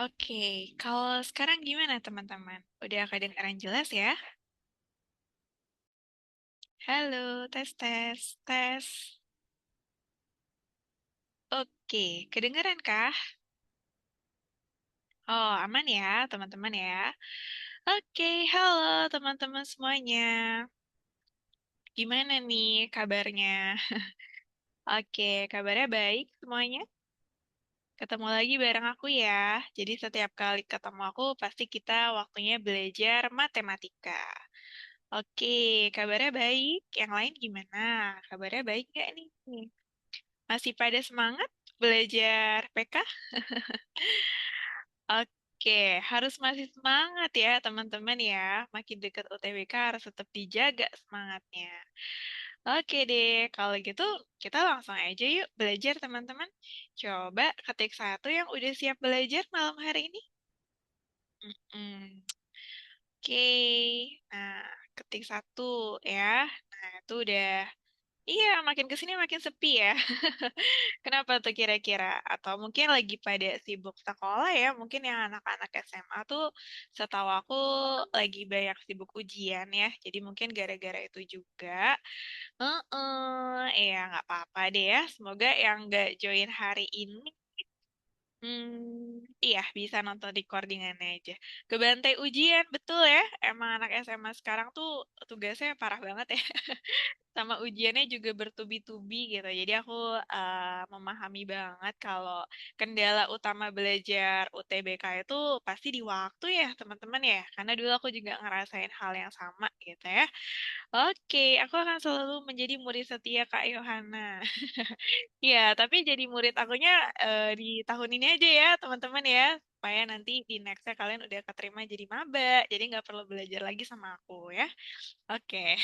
Oke, kalau sekarang gimana teman-teman? Udah kedengaran jelas ya? Halo, tes tes tes. Oke, kedengaran kah? Oh, aman ya teman-teman ya. Oke, halo teman-teman semuanya. Gimana nih kabarnya? Oke, kabarnya baik semuanya? Ketemu lagi bareng aku ya. Jadi setiap kali ketemu aku pasti kita waktunya belajar matematika. Oke, kabarnya baik. Yang lain gimana? Kabarnya baik nggak nih? Masih pada semangat belajar PK? Oke, harus masih semangat ya teman-teman ya. Makin dekat UTBK harus tetap dijaga semangatnya. Oke deh, kalau gitu kita langsung aja yuk belajar teman-teman. Coba ketik satu yang udah siap belajar malam hari ini. Hmm, Oke, nah ketik satu ya. Nah itu udah, iya makin kesini makin sepi ya. Kenapa tuh kira-kira? Atau mungkin lagi pada sibuk sekolah ya? Mungkin yang anak-anak SMA tuh setahu aku lagi banyak sibuk ujian ya. Jadi mungkin gara-gara itu juga. Ya nggak apa-apa deh ya. Semoga yang nggak join hari ini, iya bisa nonton recordingannya aja. Kebantai ujian, betul ya? Emang anak SMA sekarang tuh tugasnya parah banget ya. Sama ujiannya juga bertubi-tubi gitu. Jadi aku memahami banget kalau kendala utama belajar UTBK itu pasti di waktu ya teman-teman ya. Karena dulu aku juga ngerasain hal yang sama gitu ya. Oke, aku akan selalu menjadi murid setia Kak Yohana. Iya, tapi jadi murid akunya di tahun ini aja ya teman-teman ya. Supaya nanti di nextnya kalian udah keterima jadi maba. Jadi nggak perlu belajar lagi sama aku ya. Oke.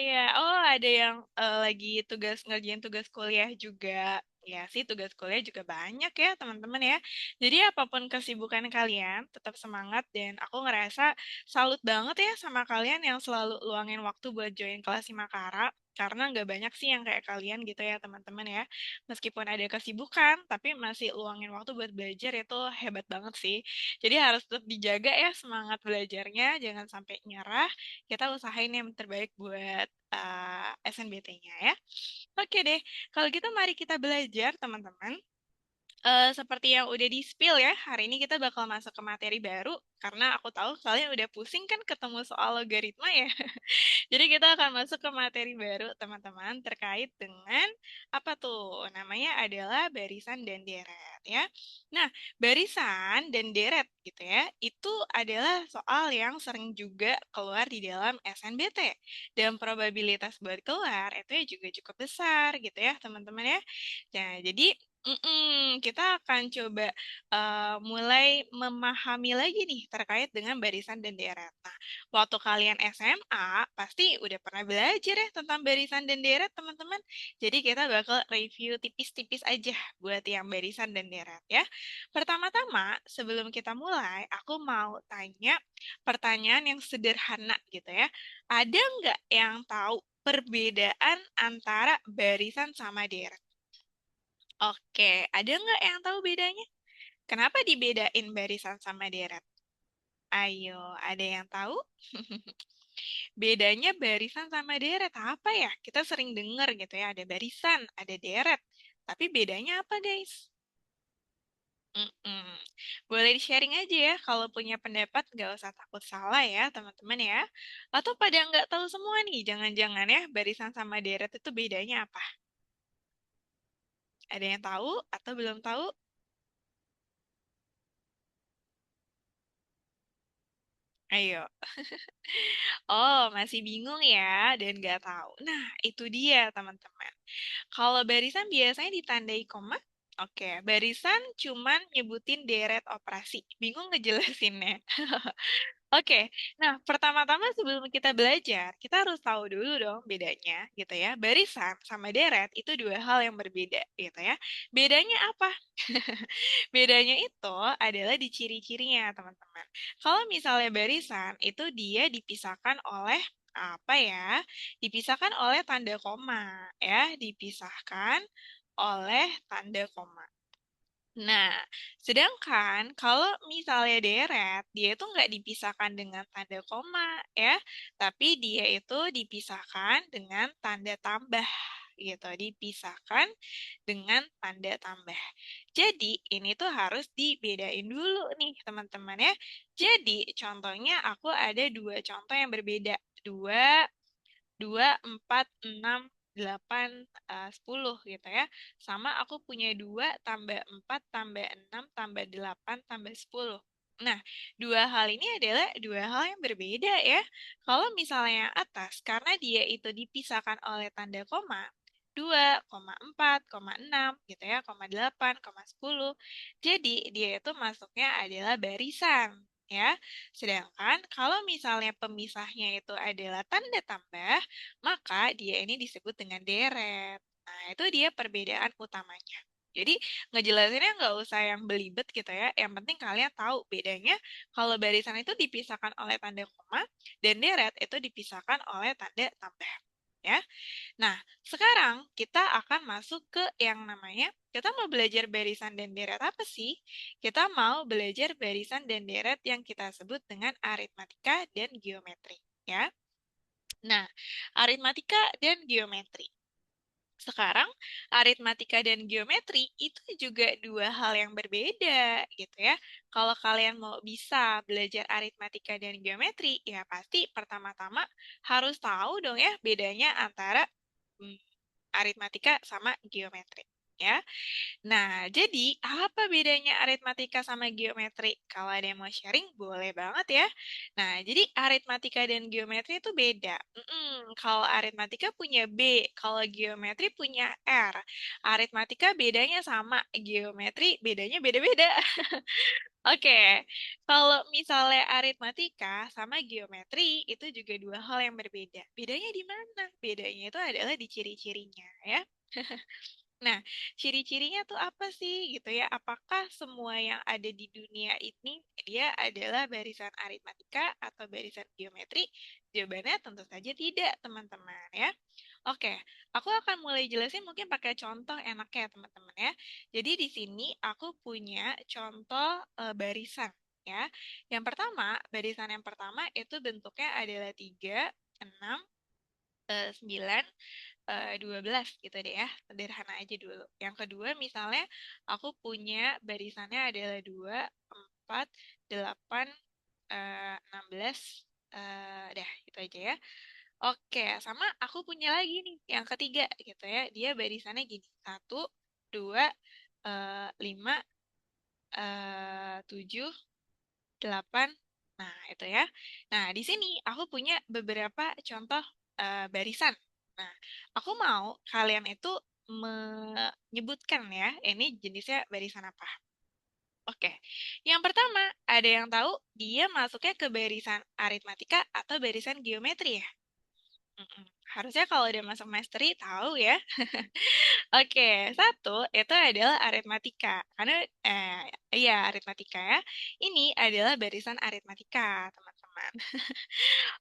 Ya, oh ada yang lagi ngerjain tugas kuliah juga. Ya sih, tugas kuliah juga banyak ya teman-teman ya. Jadi apapun kesibukan kalian, tetap semangat dan aku ngerasa salut banget ya sama kalian yang selalu luangin waktu buat join kelas Simakara. Karena nggak banyak sih yang kayak kalian gitu ya teman-teman ya. Meskipun ada kesibukan, tapi masih luangin waktu buat belajar itu hebat banget sih. Jadi harus tetap dijaga ya semangat belajarnya, jangan sampai nyerah, kita usahain yang terbaik buat SNBT-nya ya. Oke deh, kalau gitu mari kita belajar teman-teman. Seperti yang udah di-spill ya, hari ini kita bakal masuk ke materi baru karena aku tahu kalian udah pusing kan ketemu soal logaritma ya. Jadi kita akan masuk ke materi baru teman-teman terkait dengan apa tuh? Namanya adalah barisan dan deret ya. Nah, barisan dan deret gitu ya, itu adalah soal yang sering juga keluar di dalam SNBT. Dan probabilitas buat keluar itu ya juga cukup besar gitu ya teman-teman ya. Nah, jadi kita akan coba mulai memahami lagi nih terkait dengan barisan dan deret. Nah, waktu kalian SMA, pasti udah pernah belajar ya tentang barisan dan deret, teman-teman. Jadi kita bakal review tipis-tipis aja buat yang barisan dan deret ya. Pertama-tama, sebelum kita mulai, aku mau tanya pertanyaan yang sederhana gitu ya. Ada nggak yang tahu perbedaan antara barisan sama deret? Oke, ada nggak yang tahu bedanya? Kenapa dibedain barisan sama deret? Ayo, ada yang tahu? Bedanya barisan sama deret apa ya? Kita sering dengar gitu ya, ada barisan, ada deret. Tapi bedanya apa, guys? Mm-mm. Boleh di-sharing aja ya, kalau punya pendapat nggak usah takut salah ya, teman-teman ya. Atau pada nggak tahu semua nih, jangan-jangan ya, barisan sama deret itu bedanya apa? Ada yang tahu atau belum tahu? Ayo. Oh, masih bingung ya dan nggak tahu. Nah, itu dia teman-teman. Kalau barisan biasanya ditandai koma. Oke, barisan cuman nyebutin deret operasi. Bingung ngejelasinnya. Oke, nah pertama-tama sebelum kita belajar, kita harus tahu dulu dong bedanya gitu ya. Barisan sama deret itu dua hal yang berbeda gitu ya. Bedanya apa? Bedanya itu adalah di ciri-cirinya, teman-teman. Kalau misalnya barisan, itu dia dipisahkan oleh apa ya? Dipisahkan oleh tanda koma, ya. Dipisahkan oleh tanda koma. Nah, sedangkan kalau misalnya deret, dia itu nggak dipisahkan dengan tanda koma ya, tapi dia itu dipisahkan dengan tanda tambah gitu, dipisahkan dengan tanda tambah. Jadi ini tuh harus dibedain dulu nih teman-teman ya. Jadi contohnya aku ada dua contoh yang berbeda. Dua 2, 4, 6, 8, 10 gitu ya. Sama aku punya 2 tambah 4 tambah 6 tambah 8 tambah 10. Nah, dua hal ini adalah dua hal yang berbeda ya. Kalau misalnya yang atas, karena dia itu dipisahkan oleh tanda koma, 2, 4, 6 gitu ya, 8, 10. Jadi, dia itu masuknya adalah barisan ya. Sedangkan kalau misalnya pemisahnya itu adalah tanda tambah, maka dia ini disebut dengan deret. Nah, itu dia perbedaan utamanya. Jadi, ngejelasinnya nggak usah yang belibet gitu ya. Yang penting kalian tahu bedanya kalau barisan itu dipisahkan oleh tanda koma dan deret itu dipisahkan oleh tanda tambah. Ya. Nah, sekarang kita akan masuk ke yang namanya, kita mau belajar barisan dan deret apa sih? Kita mau belajar barisan dan deret yang kita sebut dengan aritmatika dan geometri. Ya. Nah, aritmatika dan geometri. Sekarang, aritmatika dan geometri itu juga dua hal yang berbeda, gitu ya. Kalau kalian mau bisa belajar aritmatika dan geometri, ya pasti pertama-tama harus tahu dong ya bedanya antara hmm, aritmatika sama geometri. Ya, nah, jadi apa bedanya aritmatika sama geometri? Kalau ada yang mau sharing, boleh banget ya. Nah, jadi aritmatika dan geometri itu beda. Kalau aritmatika punya B, kalau geometri punya R. Aritmatika bedanya sama, geometri bedanya beda-beda. Oke, kalau misalnya aritmatika sama geometri itu juga dua hal yang berbeda. Bedanya di mana? Bedanya itu adalah di ciri-cirinya ya. Nah, ciri-cirinya tuh apa sih gitu ya? Apakah semua yang ada di dunia ini dia adalah barisan aritmatika atau barisan geometri? Jawabannya tentu saja tidak, teman-teman ya. Oke, aku akan mulai jelasin mungkin pakai contoh enaknya teman-teman ya. Jadi di sini aku punya contoh barisan ya. Yang pertama, barisan yang pertama itu bentuknya adalah 3, 6, 9, 12 gitu deh ya, sederhana aja dulu. Yang kedua misalnya aku punya barisannya adalah 2, 4, 8, 16, dah itu aja ya. Oke, sama aku punya lagi nih yang ketiga gitu ya. Dia barisannya gini, 1, 2, 5, 7, 8. Nah, itu ya. Nah, di sini aku punya beberapa contoh barisan. Nah, aku mau kalian itu menyebutkan ya, ini jenisnya barisan apa. Oke, yang pertama, ada yang tahu dia masuknya ke barisan aritmatika atau barisan geometri ya? Mm-mm. Harusnya kalau udah masuk mastery tahu ya. Oke, satu itu adalah aritmatika. Karena, iya aritmatika ya. Ini adalah barisan aritmatika, teman-teman.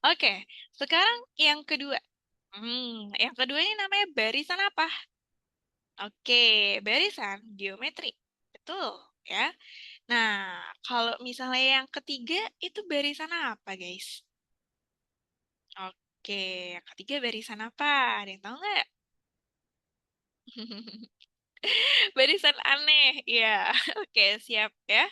Oke, sekarang yang kedua. Yang kedua ini namanya barisan apa? Oke, barisan geometri. Betul, ya. Nah, kalau misalnya yang ketiga itu barisan apa, guys? Oke, yang ketiga barisan apa? Ada yang tahu nggak? Barisan aneh, ya. Oke, siap ya.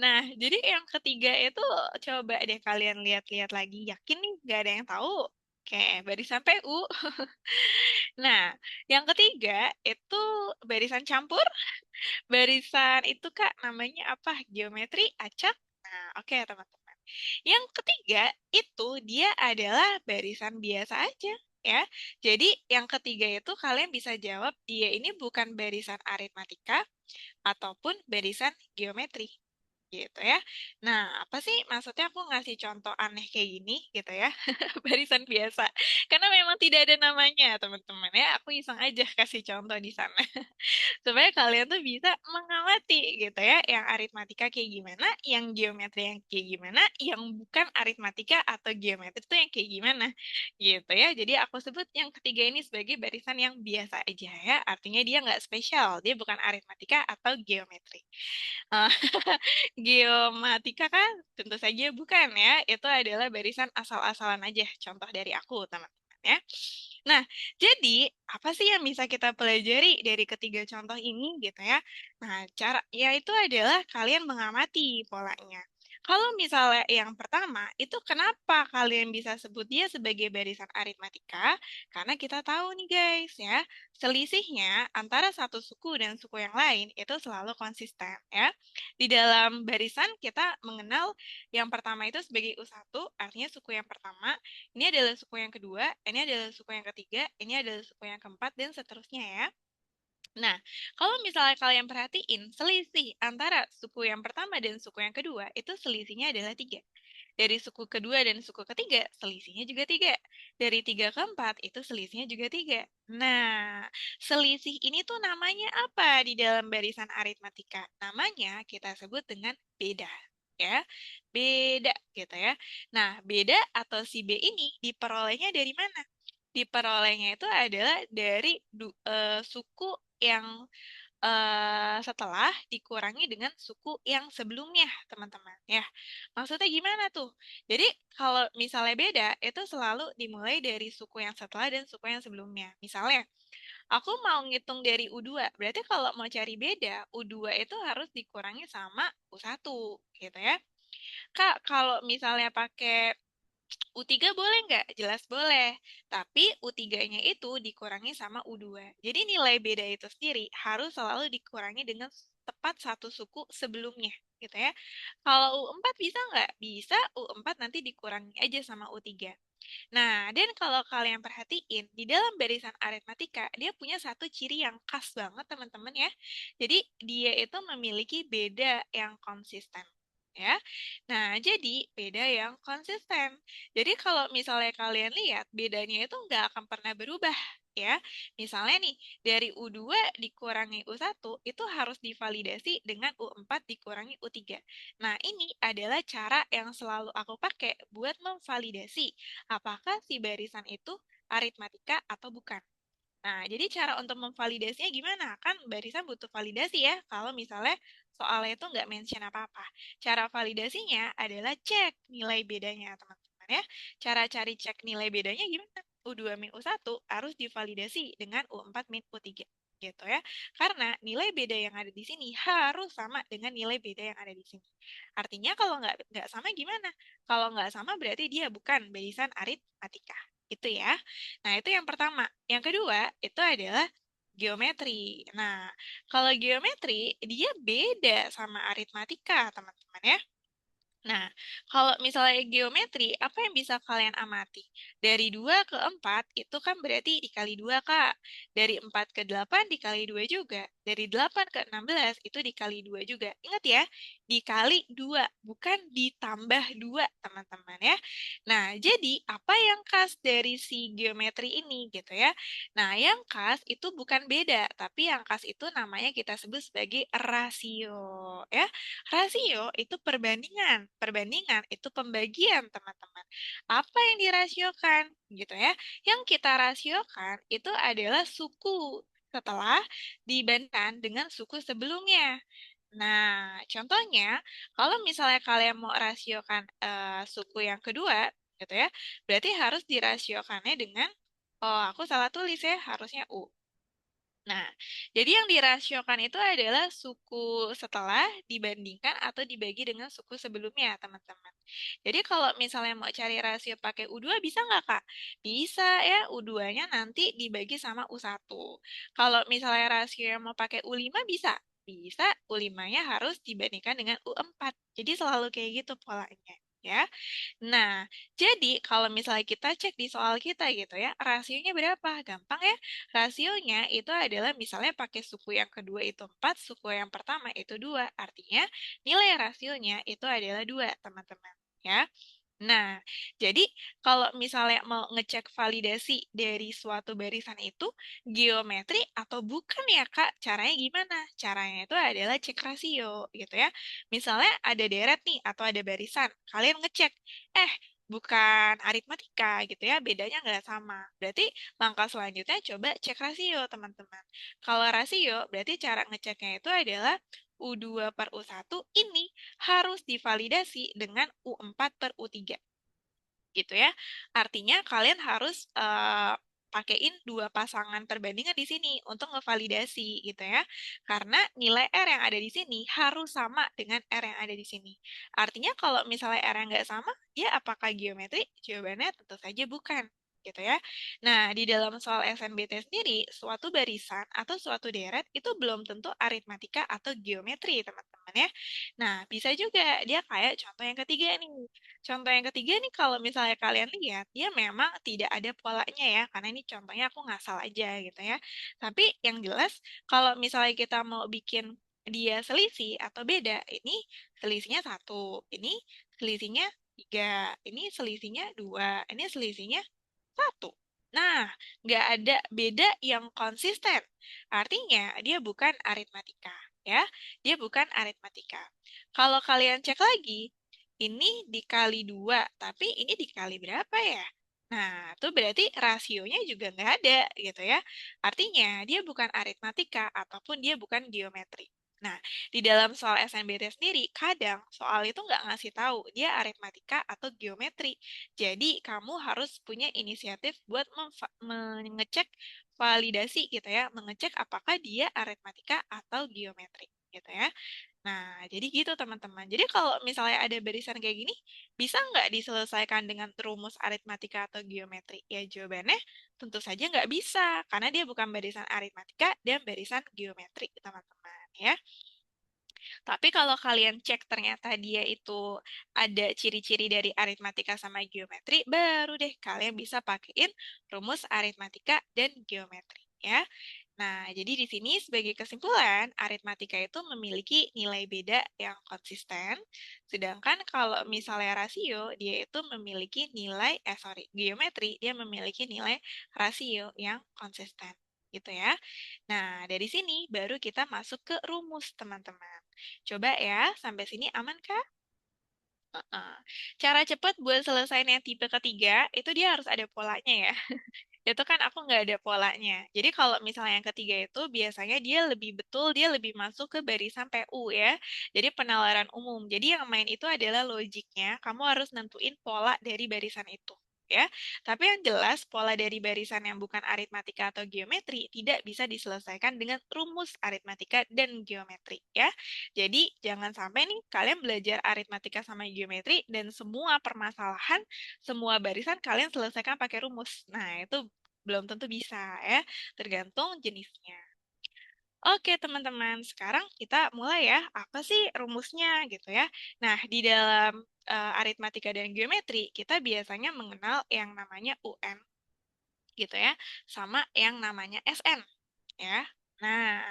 Nah, jadi yang ketiga itu coba deh kalian lihat-lihat lagi. Yakin nih nggak ada yang tahu? Oke, barisan PU. Nah, yang ketiga itu barisan campur. Barisan itu Kak namanya apa? Geometri, acak. Nah, oke teman-teman. Yang ketiga itu dia adalah barisan biasa aja. Ya, jadi yang ketiga itu kalian bisa jawab dia ini bukan barisan aritmatika ataupun barisan geometri. gitu ya. Nah, apa sih maksudnya aku ngasih contoh aneh kayak gini gitu ya? Barisan biasa. Karena memang tidak ada namanya, teman-teman ya. Aku iseng aja kasih contoh di sana. Supaya kalian tuh bisa mengamati gitu ya, yang aritmatika kayak gimana, yang geometri yang kayak gimana, yang bukan aritmatika atau geometri itu yang kayak gimana gitu ya. Jadi aku sebut yang ketiga ini sebagai barisan yang biasa aja ya, artinya dia nggak spesial, dia bukan aritmatika atau geometri. Eh, Geomatika kan tentu saja bukan ya, itu adalah barisan asal-asalan aja, contoh dari aku teman-teman ya. Nah, jadi apa sih yang bisa kita pelajari dari ketiga contoh ini gitu ya? Nah, cara yaitu adalah kalian mengamati polanya. Kalau misalnya yang pertama, itu kenapa kalian bisa sebut dia sebagai barisan aritmatika? Karena kita tahu nih guys ya, selisihnya antara satu suku dan suku yang lain itu selalu konsisten ya. Di dalam barisan kita mengenal yang pertama itu sebagai U1, artinya suku yang pertama, ini adalah suku yang kedua, ini adalah suku yang ketiga, ini adalah suku yang keempat, dan seterusnya ya. Nah, kalau misalnya kalian perhatiin, selisih antara suku yang pertama dan suku yang kedua, itu selisihnya adalah 3. Dari suku kedua dan suku ketiga, selisihnya juga 3. Dari 3 ke 4, itu selisihnya juga 3. Nah, selisih ini tuh namanya apa di dalam barisan aritmatika? Namanya kita sebut dengan beda. Ya, beda gitu ya. Nah, beda atau si B ini diperolehnya dari mana? Diperolehnya itu adalah dari suku yang setelah dikurangi dengan suku yang sebelumnya, teman-teman. Ya, maksudnya gimana tuh? Jadi kalau misalnya beda, itu selalu dimulai dari suku yang setelah dan suku yang sebelumnya. Misalnya, aku mau ngitung dari U2, berarti kalau mau cari beda, U2 itu harus dikurangi sama U1, gitu ya. Kak, kalau misalnya pakai U3 boleh nggak? Jelas boleh. Tapi U3-nya itu dikurangi sama U2. Jadi nilai beda itu sendiri harus selalu dikurangi dengan tepat satu suku sebelumnya. Gitu ya. Kalau U4 bisa nggak? Bisa, U4 nanti dikurangi aja sama U3. Nah, dan kalau kalian perhatiin, di dalam barisan aritmatika, dia punya satu ciri yang khas banget, teman-teman ya. Jadi, dia itu memiliki beda yang konsisten. Ya, nah jadi beda yang konsisten. Jadi kalau misalnya kalian lihat bedanya itu nggak akan pernah berubah ya. Misalnya nih dari U2 dikurangi U1 itu harus divalidasi dengan U4 dikurangi U3. Nah ini adalah cara yang selalu aku pakai buat memvalidasi apakah si barisan itu aritmatika atau bukan. Nah, jadi cara untuk memvalidasinya gimana? Kan barisan butuh validasi ya, kalau misalnya soalnya itu nggak mention apa-apa. Cara validasinya adalah cek nilai bedanya, teman-teman ya. Cara cari cek nilai bedanya gimana? U2 min U1 harus divalidasi dengan U4 min U3 gitu ya. Karena nilai beda yang ada di sini harus sama dengan nilai beda yang ada di sini. Artinya kalau nggak sama gimana? Kalau nggak sama berarti dia bukan barisan aritmatika. Itu ya. Nah, itu yang pertama. Yang kedua, itu adalah geometri. Nah, kalau geometri, dia beda sama aritmatika, teman-teman ya. Nah, kalau misalnya geometri, apa yang bisa kalian amati? Dari 2 ke 4, itu kan berarti dikali 2, Kak. Dari 4 ke 8 dikali 2 juga. Dari 8 ke 16, itu dikali 2 juga. Ingat ya, dikali 2, bukan ditambah 2, teman-teman ya. Nah, jadi apa yang khas dari si geometri ini gitu ya? Nah, yang khas itu bukan beda, tapi yang khas itu namanya kita sebut sebagai rasio ya. Rasio itu perbandingan. Perbandingan itu pembagian, teman-teman. Apa yang dirasiokan gitu ya? Yang kita rasiokan itu adalah suku setelah dibandingkan dengan suku sebelumnya. Nah, contohnya, kalau misalnya kalian mau rasiokan suku yang kedua, gitu ya, berarti harus dirasiokannya dengan, oh aku salah tulis ya, harusnya U. Nah, jadi yang dirasiokan itu adalah suku setelah dibandingkan atau dibagi dengan suku sebelumnya, teman-teman. Jadi kalau misalnya mau cari rasio pakai U2 bisa nggak, Kak? Bisa ya, U2-nya nanti dibagi sama U1. Kalau misalnya rasio yang mau pakai U5 bisa? Bisa, U5-nya harus dibandingkan dengan U4. Jadi selalu kayak gitu polanya. ya. Nah, jadi kalau misalnya kita cek di soal kita gitu ya, rasionya berapa? Gampang ya. Rasionya itu adalah misalnya pakai suku yang kedua itu 4, suku yang pertama itu 2. Artinya nilai rasionya itu adalah 2, teman-teman. Ya. Nah, jadi kalau misalnya mau ngecek validasi dari suatu barisan itu geometri atau bukan ya Kak? Caranya gimana? Caranya itu adalah cek rasio gitu ya. Misalnya ada deret nih atau ada barisan, kalian ngecek, bukan aritmatika gitu ya, bedanya nggak sama. Berarti langkah selanjutnya coba cek rasio teman-teman. Kalau rasio berarti cara ngeceknya itu adalah U2 per U1 ini harus divalidasi dengan U4 per U3 gitu ya. Artinya kalian harus pakein dua pasangan perbandingan di sini untuk ngevalidasi gitu ya. Karena nilai R yang ada di sini harus sama dengan R yang ada di sini. Artinya kalau misalnya R yang nggak sama, ya apakah geometri? Jawabannya tentu saja bukan gitu ya. Nah, di dalam soal SNBT sendiri, suatu barisan atau suatu deret itu belum tentu aritmatika atau geometri, teman-teman ya. Nah, bisa juga dia kayak contoh yang ketiga nih. Contoh yang ketiga nih kalau misalnya kalian lihat, dia memang tidak ada polanya ya, karena ini contohnya aku ngasal aja gitu ya. Tapi yang jelas kalau misalnya kita mau bikin dia selisih atau beda, ini selisihnya satu, ini selisihnya tiga, ini selisihnya dua, ini selisihnya satu. Nah, nggak ada beda yang konsisten. Artinya dia bukan aritmatika, ya. Dia bukan aritmatika. Kalau kalian cek lagi, ini dikali 2, tapi ini dikali berapa ya? Nah, itu berarti rasionya juga nggak ada gitu ya. Artinya dia bukan aritmatika ataupun dia bukan geometri. Nah, di dalam soal SNBT sendiri, kadang soal itu nggak ngasih tahu dia aritmatika atau geometri. Jadi, kamu harus punya inisiatif buat mengecek validasi gitu ya, mengecek apakah dia aritmatika atau geometri gitu ya. Nah, jadi gitu teman-teman. Jadi kalau misalnya ada barisan kayak gini, bisa nggak diselesaikan dengan rumus aritmatika atau geometri? Ya jawabannya tentu saja nggak bisa, karena dia bukan barisan aritmatika dan barisan geometri, teman-teman. Ya. Tapi kalau kalian cek ternyata dia itu ada ciri-ciri dari aritmatika sama geometri, baru deh kalian bisa pakein rumus aritmatika dan geometri. Ya. Nah, jadi di sini sebagai kesimpulan, aritmatika itu memiliki nilai beda yang konsisten, sedangkan kalau misalnya rasio, dia itu memiliki nilai, geometri, dia memiliki nilai rasio yang konsisten, gitu ya. Nah, dari sini baru kita masuk ke rumus, teman-teman. Coba ya, sampai sini aman kah? Heeh. Cara cepat buat selesaiin yang tipe ketiga, itu dia harus ada polanya ya. Itu kan aku nggak ada polanya. Jadi kalau misalnya yang ketiga itu biasanya dia lebih betul, dia lebih masuk ke barisan PU ya. Jadi penalaran umum. Jadi yang main itu adalah logiknya, kamu harus nentuin pola dari barisan itu. Ya, tapi yang jelas pola dari barisan yang bukan aritmatika atau geometri tidak bisa diselesaikan dengan rumus aritmatika dan geometri ya. Jadi jangan sampai nih kalian belajar aritmatika sama geometri dan semua permasalahan, semua barisan kalian selesaikan pakai rumus. Nah, itu belum tentu bisa ya, tergantung jenisnya. Oke teman-teman, sekarang kita mulai ya, apa sih rumusnya gitu ya. Nah, di dalam aritmatika dan geometri, kita biasanya mengenal yang namanya UN gitu ya, sama yang namanya SN ya. Nah,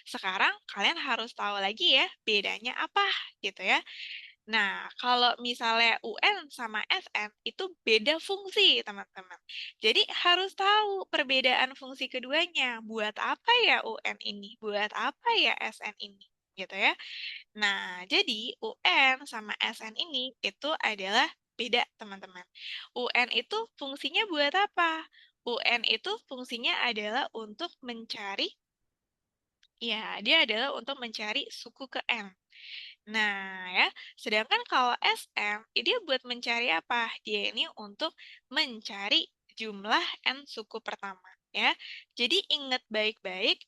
sekarang kalian harus tahu lagi ya, bedanya apa gitu ya. Nah, kalau misalnya UN sama SN itu beda fungsi, teman-teman. Jadi harus tahu perbedaan fungsi keduanya. Buat apa ya UN ini? Buat apa ya SN ini? Gitu ya. Nah, jadi UN sama SN ini itu adalah beda, teman-teman. UN itu fungsinya buat apa? UN itu fungsinya adalah untuk mencari, ya, dia adalah untuk mencari suku ke N. Nah, ya, sedangkan kalau SM, dia buat mencari apa? Dia ini untuk mencari jumlah N suku pertama, ya. Jadi ingat baik-baik,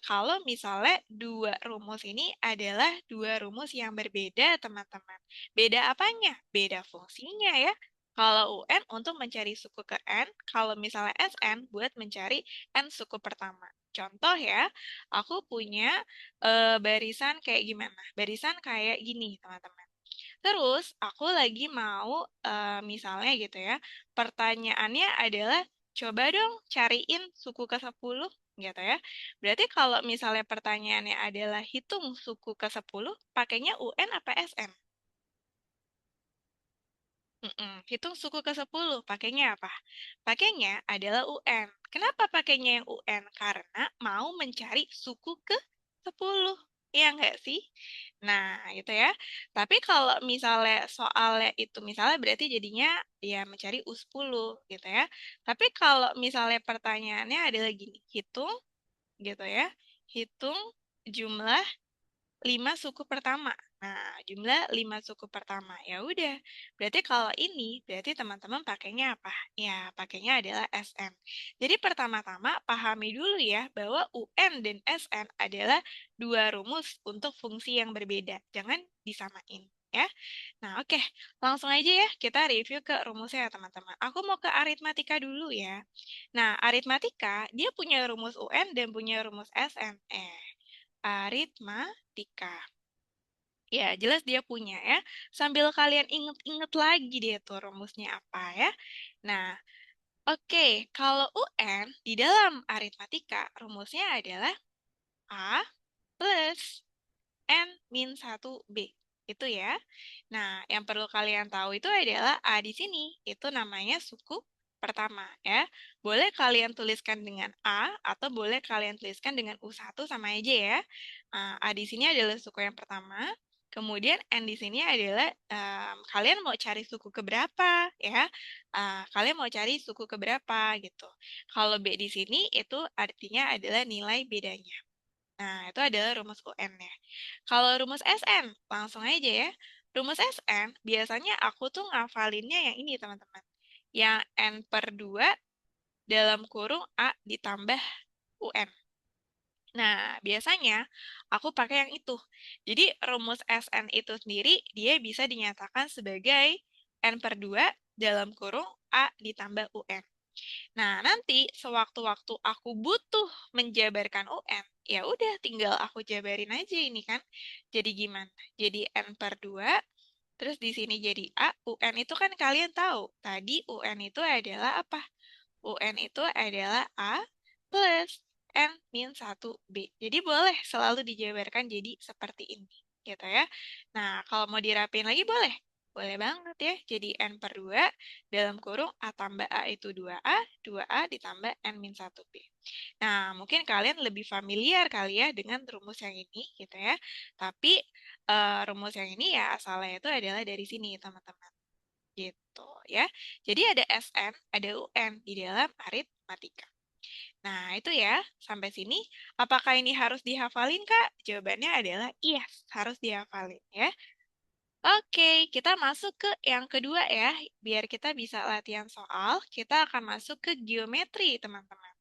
kalau misalnya dua rumus ini adalah dua rumus yang berbeda, teman-teman. Beda apanya? Beda fungsinya, ya. Kalau UN untuk mencari suku ke N, kalau misalnya SN buat mencari N suku pertama. Contoh ya, aku punya barisan kayak gimana? Barisan kayak gini, teman-teman. Terus aku lagi mau misalnya gitu ya, pertanyaannya adalah coba dong cariin suku ke-10 gitu ya. Berarti kalau misalnya pertanyaannya adalah hitung suku ke-10, pakainya UN apa SN? Hitung suku ke-10, pakainya apa? Pakainya adalah UN. Kenapa pakainya yang UN? Karena mau mencari suku ke-10. Iya nggak sih? Nah, gitu ya. Tapi kalau misalnya soalnya itu, misalnya berarti jadinya ya mencari U10 gitu ya. Tapi kalau misalnya pertanyaannya adalah gini, hitung gitu ya. Hitung jumlah 5 suku pertama. Nah, jumlah 5 suku pertama. Ya udah. Berarti kalau ini, berarti teman-teman pakainya apa? Ya, pakainya adalah SN. Jadi pertama-tama pahami dulu ya bahwa UN dan SN adalah dua rumus untuk fungsi yang berbeda. Jangan disamain. Ya. Nah, oke. Langsung aja ya kita review ke rumusnya ya teman-teman. Aku mau ke aritmatika dulu ya. Nah, aritmatika dia punya rumus UN dan punya rumus SN. Aritmatika. Ya, jelas dia punya ya. Sambil kalian inget-inget lagi deh tuh rumusnya apa ya. Nah, oke. Kalau UN di dalam aritmatika rumusnya adalah A plus N min 1B. Itu ya. Nah, yang perlu kalian tahu itu adalah A di sini. Itu namanya suku pertama ya. Boleh kalian tuliskan dengan A atau boleh kalian tuliskan dengan U1 sama aja ya. A di sini adalah suku yang pertama. Kemudian N di sini adalah kalian mau cari suku keberapa ya. Kalian mau cari suku keberapa gitu. Kalau B di sini itu artinya adalah nilai bedanya. Nah, itu adalah rumus UN-nya. Kalau rumus SN, langsung aja ya. Rumus SN, biasanya aku tuh ngafalinnya yang ini, teman-teman. Yang N per 2 dalam kurung A ditambah UN. Nah, biasanya aku pakai yang itu. Jadi, rumus SN itu sendiri, dia bisa dinyatakan sebagai N per 2 dalam kurung A ditambah UN. Nah, nanti sewaktu-waktu aku butuh menjabarkan UN, ya udah tinggal aku jabarin aja ini kan. Jadi gimana? Jadi N per 2, terus di sini jadi A, UN itu kan kalian tahu. Tadi UN itu adalah apa? UN itu adalah A plus N min 1B. Jadi boleh selalu dijabarkan jadi seperti ini. Gitu ya. Nah, kalau mau dirapin lagi boleh. Boleh banget ya. Jadi N per 2 dalam kurung A tambah A itu 2A ditambah N min 1B. Nah, mungkin kalian lebih familiar kali ya dengan rumus yang ini gitu ya. Tapi rumus yang ini ya asalnya itu adalah dari sini teman-teman. Gitu ya. Jadi ada SN, ada UN di dalam aritmatika. Nah, itu ya. Sampai sini, apakah ini harus dihafalin, Kak? Jawabannya adalah yes, harus dihafalin ya. Oke, kita masuk ke yang kedua ya. Biar kita bisa latihan soal, kita akan masuk ke geometri, teman-teman.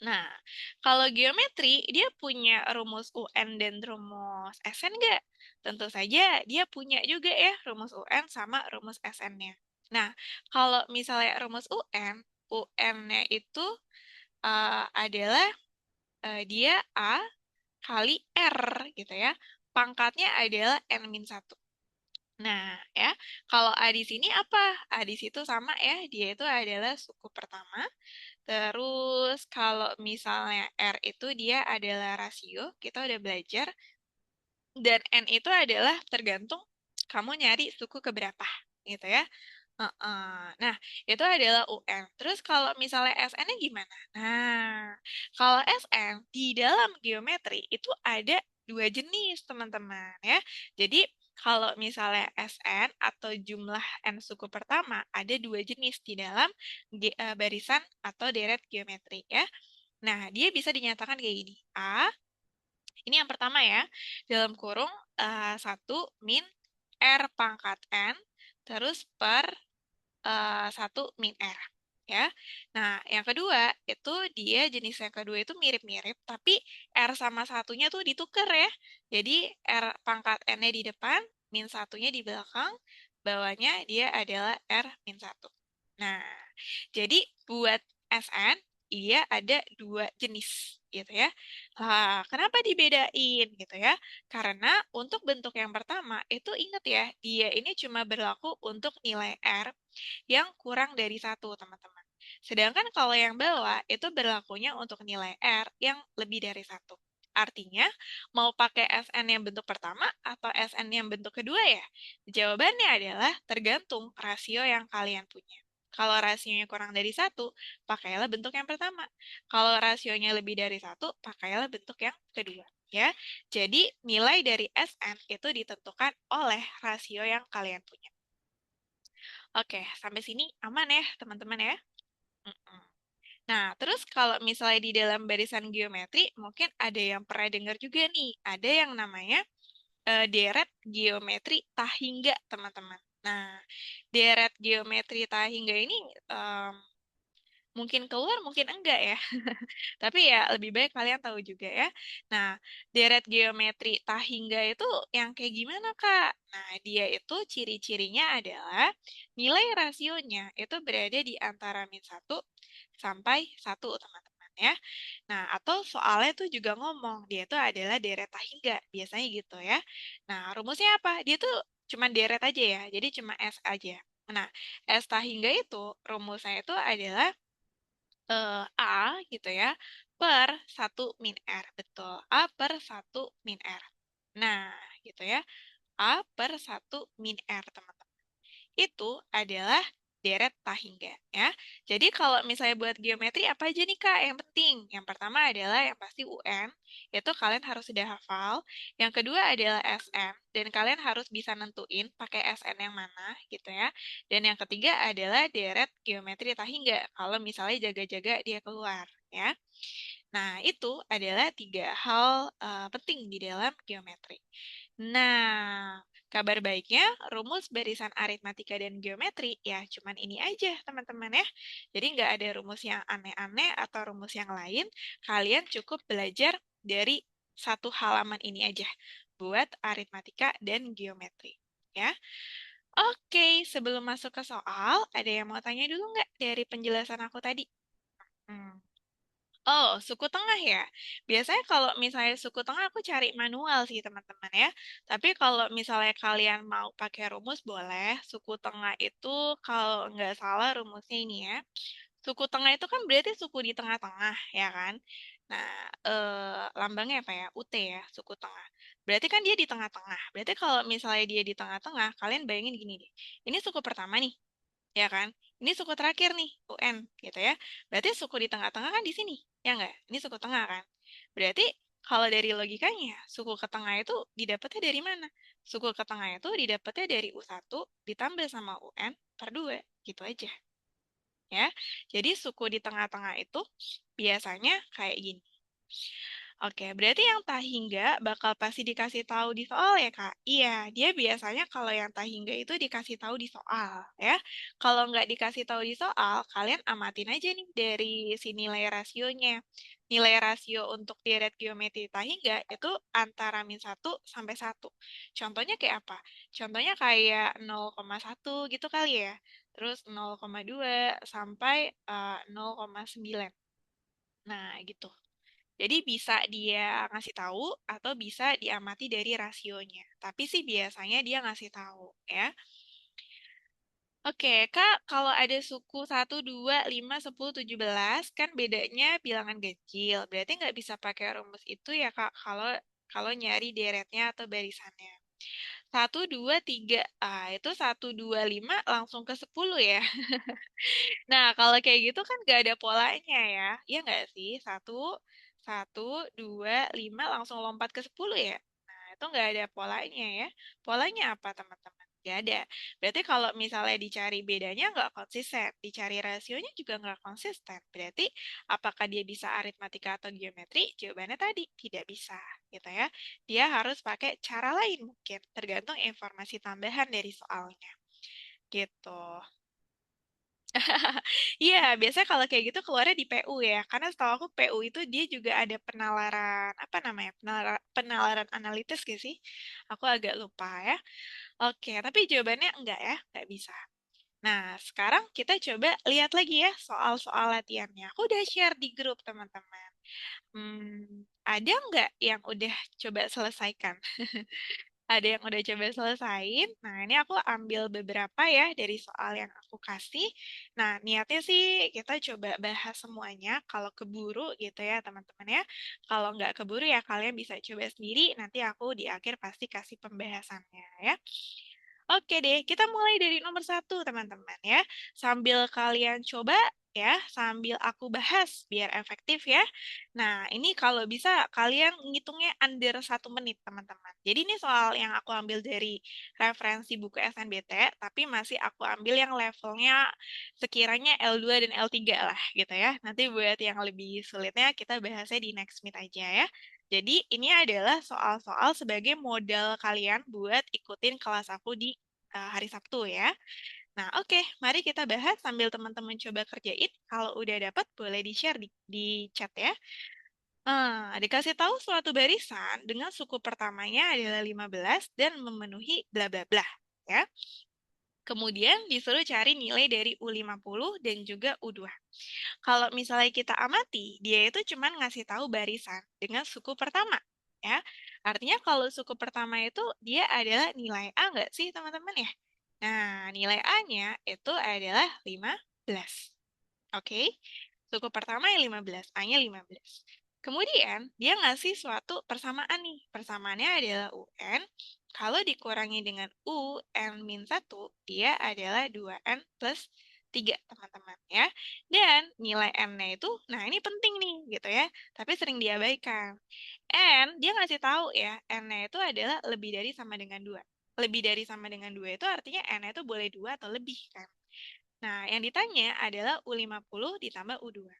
Nah, kalau geometri, dia punya rumus UN dan rumus SN nggak? Tentu saja dia punya juga ya rumus UN sama rumus SN-nya. Nah, kalau misalnya rumus UN, UN-nya itu adalah dia A kali R gitu ya. Pangkatnya adalah N-1. Nah, ya, kalau A di sini apa? A di situ sama ya, dia itu adalah suku pertama. Terus kalau misalnya R itu dia adalah rasio, kita udah belajar. Dan N itu adalah tergantung kamu nyari suku keberapa, gitu ya. Nah, itu adalah UN. Terus kalau misalnya SN-nya gimana? Nah, kalau SN di dalam geometri itu ada dua jenis, teman-teman ya. Jadi, kalau misalnya SN atau jumlah N suku pertama ada dua jenis di dalam barisan atau deret geometri ya. Nah, dia bisa dinyatakan kayak gini. Ini yang pertama ya, dalam kurung 1 min R pangkat N, terus per 1 min R. Ya. Nah, yang kedua, itu dia jenis yang kedua itu mirip-mirip, tapi R sama satunya tuh ditukar ya. Jadi, R pangkat N-nya di depan, min satunya di belakang, bawahnya dia adalah R min 1. Nah, jadi buat SN, ia ada dua jenis gitu ya. Kenapa dibedain gitu ya? Karena untuk bentuk yang pertama itu ingat ya, dia ini cuma berlaku untuk nilai R yang kurang dari satu, teman-teman. Sedangkan kalau yang bawah itu berlakunya untuk nilai R yang lebih dari satu. Artinya, mau pakai SN yang bentuk pertama atau SN yang bentuk kedua ya? Jawabannya adalah tergantung rasio yang kalian punya. Kalau rasionya kurang dari satu, pakailah bentuk yang pertama. Kalau rasionya lebih dari satu, pakailah bentuk yang kedua. Ya, jadi nilai dari SN itu ditentukan oleh rasio yang kalian punya. Oke, sampai sini aman ya, teman-teman ya? Mm-mm. Nah, terus kalau misalnya di dalam barisan geometri, mungkin ada yang pernah dengar juga nih, ada yang namanya deret geometri Tahingga, teman-teman. Nah, deret geometri Tahingga ini em, mungkin keluar, mungkin enggak ya. Tapi ya lebih baik kalian tahu juga ya. Nah, deret geometri Tahingga itu yang kayak gimana, Kak? Nah, dia itu ciri-cirinya adalah nilai rasionya itu berada di antara min satu sampai satu, teman-teman ya. Nah, atau soalnya tuh juga ngomong, dia itu adalah deret Tahingga, biasanya gitu ya. Nah, rumusnya apa? Dia tuh cuma deret aja ya, jadi cuma S aja. Nah, S Tahingga itu rumusnya itu adalah A gitu ya, per satu min R. Betul, A per satu min R. Nah, gitu ya, A per satu min R, teman-teman. Itu adalah deret Tahingga ya. Jadi kalau misalnya buat geometri apa aja nih Kak yang penting? Yang pertama adalah yang pasti UN, itu kalian harus sudah hafal. Yang kedua adalah SN, dan kalian harus bisa nentuin pakai SN yang mana gitu ya. Dan yang ketiga adalah deret geometri Tahingga, kalau misalnya jaga-jaga dia keluar ya. Nah, itu adalah tiga hal penting di dalam geometri. Nah, kabar baiknya rumus barisan aritmatika dan geometri ya cuman ini aja teman-teman ya. Jadi nggak ada rumus yang aneh-aneh atau rumus yang lain. Kalian cukup belajar dari satu halaman ini aja buat aritmatika dan geometri. Ya, oke. Sebelum masuk ke soal, ada yang mau tanya dulu nggak dari penjelasan aku tadi? Hmm. Oh, suku tengah ya. Biasanya kalau misalnya suku tengah aku cari manual sih teman-teman ya. Tapi kalau misalnya kalian mau pakai rumus boleh. Suku tengah itu kalau nggak salah rumusnya ini ya. Suku tengah itu kan berarti suku di tengah-tengah ya kan. Nah, lambangnya apa ya? UT ya, suku tengah. Berarti kan dia di tengah-tengah. Berarti kalau misalnya dia di tengah-tengah, kalian bayangin gini deh. Ini suku pertama nih ya kan? Ini suku terakhir nih, UN, gitu ya. Berarti suku di tengah-tengah kan di sini, ya nggak? Ini suku tengah kan? Berarti kalau dari logikanya, suku ke tengah itu didapatnya dari mana? Suku ke tengah itu didapatnya dari U1 ditambah sama UN per 2, gitu aja. Ya, jadi suku di tengah-tengah itu biasanya kayak gini. Oke, berarti yang tahingga bakal pasti dikasih tahu di soal ya, Kak? Iya, dia biasanya kalau yang tahingga itu dikasih tahu di soal, ya. Kalau nggak dikasih tahu di soal, kalian amatin aja nih dari si nilai rasionya. Nilai rasio untuk deret geometri tahingga itu antara min satu sampai satu. Contohnya kayak apa? Contohnya kayak 0,1 gitu kali ya. Terus 0,2 sampai 0,9. Nah, gitu. Jadi bisa dia ngasih tahu atau bisa diamati dari rasionya. Tapi sih biasanya dia ngasih tahu ya. Oke, Kak, kalau ada suku 1, 2, 5, 10, 17 kan bedanya bilangan ganjil. Berarti nggak bisa pakai rumus itu ya, Kak, kalau kalau nyari deretnya atau barisannya. 1, 2, 3, itu 1, 2, 5 langsung ke 10 ya. Nah, kalau kayak gitu kan gak ada polanya ya. Iya nggak sih? Satu, satu, dua, lima langsung lompat ke 10 ya. Nah, itu nggak ada polanya ya. Polanya apa teman-teman? Gak ada. Berarti kalau misalnya dicari bedanya nggak konsisten, dicari rasionya juga nggak konsisten. Berarti apakah dia bisa aritmatika atau geometri? Jawabannya tadi tidak bisa, gitu ya. Dia harus pakai cara lain mungkin, tergantung informasi tambahan dari soalnya. Gitu. Iya, biasanya kalau kayak gitu keluarnya di PU ya. Karena setahu aku PU itu dia juga ada penalaran, apa namanya? Penalaran analitis gak sih? Aku agak lupa ya. Oke, tapi jawabannya enggak ya, enggak bisa. Nah, sekarang kita coba lihat lagi ya soal-soal latihannya. Aku udah share di grup teman-teman. Ada nggak yang udah coba selesaikan? Ada yang udah coba selesain. Nah, ini aku ambil beberapa ya dari soal yang aku kasih. Nah, niatnya sih kita coba bahas semuanya. Kalau keburu gitu ya teman-teman ya. Kalau nggak keburu ya kalian bisa coba sendiri. Nanti aku di akhir pasti kasih pembahasannya ya. Oke deh, kita mulai dari nomor satu, teman-teman ya. Sambil kalian coba ya, sambil aku bahas biar efektif ya. Nah, ini kalau bisa kalian ngitungnya under 1 menit, teman-teman. Jadi ini soal yang aku ambil dari referensi buku SNBT, tapi masih aku ambil yang levelnya sekiranya L2 dan L3 lah gitu ya. Nanti buat yang lebih sulitnya kita bahasnya di next meet aja ya. Jadi ini adalah soal-soal sebagai modal kalian buat ikutin kelas aku di hari Sabtu ya. Nah, oke, mari kita bahas sambil teman-teman coba kerjain. Kalau udah dapat, boleh di-share di chat ya. Dikasih tahu suatu barisan dengan suku pertamanya adalah 15 dan memenuhi bla bla bla. Ya. Kemudian disuruh cari nilai dari U50 dan juga U2. Kalau misalnya kita amati, dia itu cuma ngasih tahu barisan dengan suku pertama. Ya, artinya kalau suku pertama itu dia adalah nilai A nggak sih teman-teman ya? Nah, nilai A-nya itu adalah 15. Oke, suku pertama yang 15, A-nya 15. Kemudian, dia ngasih suatu persamaan nih. Persamaannya adalah UN. Kalau dikurangi dengan U, N-1, dia adalah 2N plus 3, teman-teman ya. Dan nilai N-nya itu, nah ini penting nih, gitu ya. Tapi sering diabaikan. N, dia ngasih tahu ya, N-nya itu adalah lebih dari sama dengan 2. Lebih dari sama dengan 2 itu artinya N-nya itu boleh 2 atau lebih kan. Nah, yang ditanya adalah U50 ditambah U2.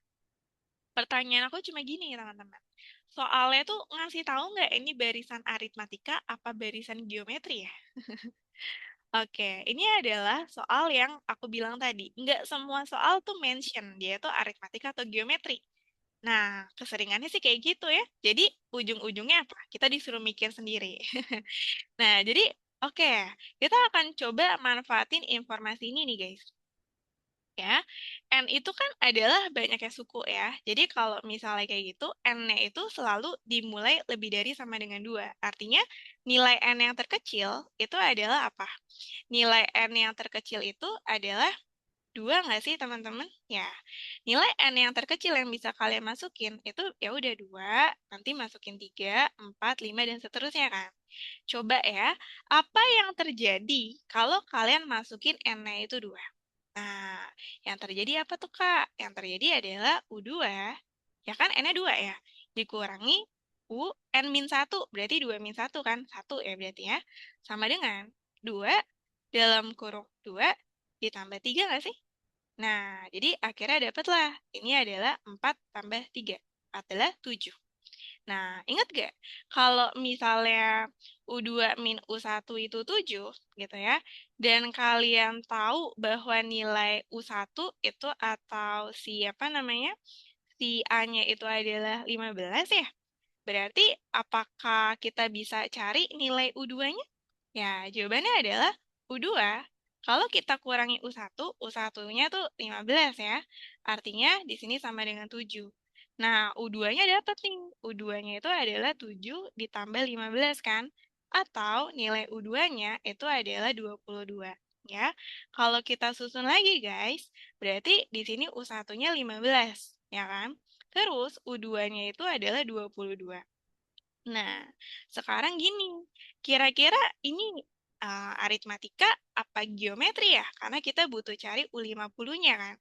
Pertanyaan aku cuma gini, teman-teman. Soalnya tuh ngasih tahu nggak ini barisan aritmatika apa barisan geometri ya? Oke, ini adalah soal yang aku bilang tadi. Nggak semua soal tuh mention dia tuh aritmatika atau geometri. Nah, keseringannya sih kayak gitu ya. Jadi, ujung-ujungnya apa? Kita disuruh mikir sendiri. Nah, jadi oke, kita akan coba manfaatin informasi ini nih, guys. Ya, N itu kan adalah banyaknya suku ya. Jadi kalau misalnya kayak gitu, N-nya itu selalu dimulai lebih dari sama dengan 2. Artinya nilai N yang terkecil itu adalah apa? Nilai N yang terkecil itu adalah 2 nggak sih teman-teman? Ya, nilai N yang terkecil yang bisa kalian masukin itu ya udah 2, nanti masukin 3, 4, 5, dan seterusnya kan. Coba ya, apa yang terjadi kalau kalian masukin N-nya itu 2? Nah, yang terjadi apa tuh, Kak? Yang terjadi adalah U2, ya kan N-nya 2 ya, dikurangi U, N-1, berarti 2-1 kan? 1 ya berarti ya. Sama dengan 2 dalam kurung 2 ditambah 3 nggak sih? Nah, jadi akhirnya dapatlah. Ini adalah 4 tambah 3 adalah 7. Nah, ingat gak? Kalau misalnya U2 min U1 itu 7, gitu ya, dan kalian tahu bahwa nilai U1 itu atau si apa namanya, si A-nya itu adalah 15 ya, berarti apakah kita bisa cari nilai U2-nya? Ya, jawabannya adalah U2. Kalau kita kurangi U1, U1-nya tuh 15 ya. Artinya di sini sama dengan 7. Nah, U2-nya dapat nih. U2-nya itu adalah 7 ditambah 15 kan? Atau nilai U2-nya itu adalah 22. Ya, kalau kita susun lagi guys, berarti di sini U1-nya 15, ya kan? Terus U2-nya itu adalah 22. Nah, sekarang gini, kira-kira ini aritmatika apa geometri ya? Karena kita butuh cari U50-nya kan.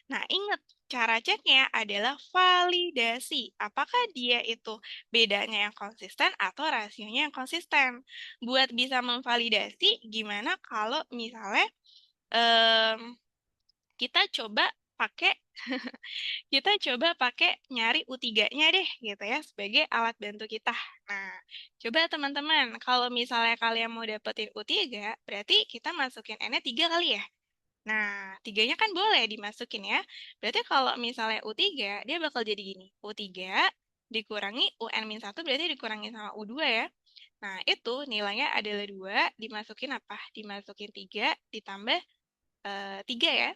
Nah, ingat, cara ceknya adalah validasi. Apakah dia itu bedanya yang konsisten atau rasionya yang konsisten? Buat bisa memvalidasi, gimana kalau misalnya em, kita coba pakai kita coba pakai nyari U3-nya deh gitu ya sebagai alat bantu kita. Nah, coba teman-teman, kalau misalnya kalian mau dapetin U3, berarti kita masukin N-nya 3 kali ya. Nah, 3-nya kan boleh dimasukin ya. Berarti kalau misalnya U3, dia bakal jadi gini. U3 dikurangi UN-1 berarti dikurangi sama U2 ya. Nah, itu nilainya adalah 2, dimasukin apa? Dimasukin 3, ditambah 3 ya.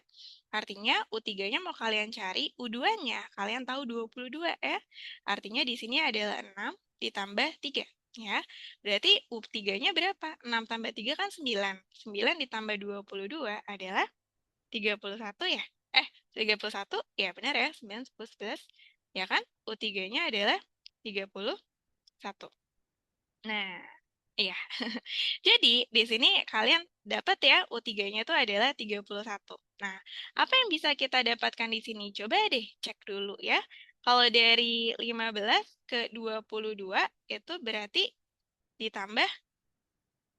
Artinya U3-nya mau kalian cari, U2-nya kalian tahu 22 ya. Artinya di sini adalah 6 ditambah 3 ya. Berarti U3-nya berapa? 6 tambah 3 kan 9. 9 ditambah 22 adalah 31 ya. 31, ya benar ya. 9, 10, 11. Ya kan? U3-nya adalah 31. Nah, iya. Jadi, di sini kalian dapat ya U3-nya itu adalah 31. Nah, apa yang bisa kita dapatkan di sini? Coba deh cek dulu ya. Kalau dari 15 ke 22 itu berarti ditambah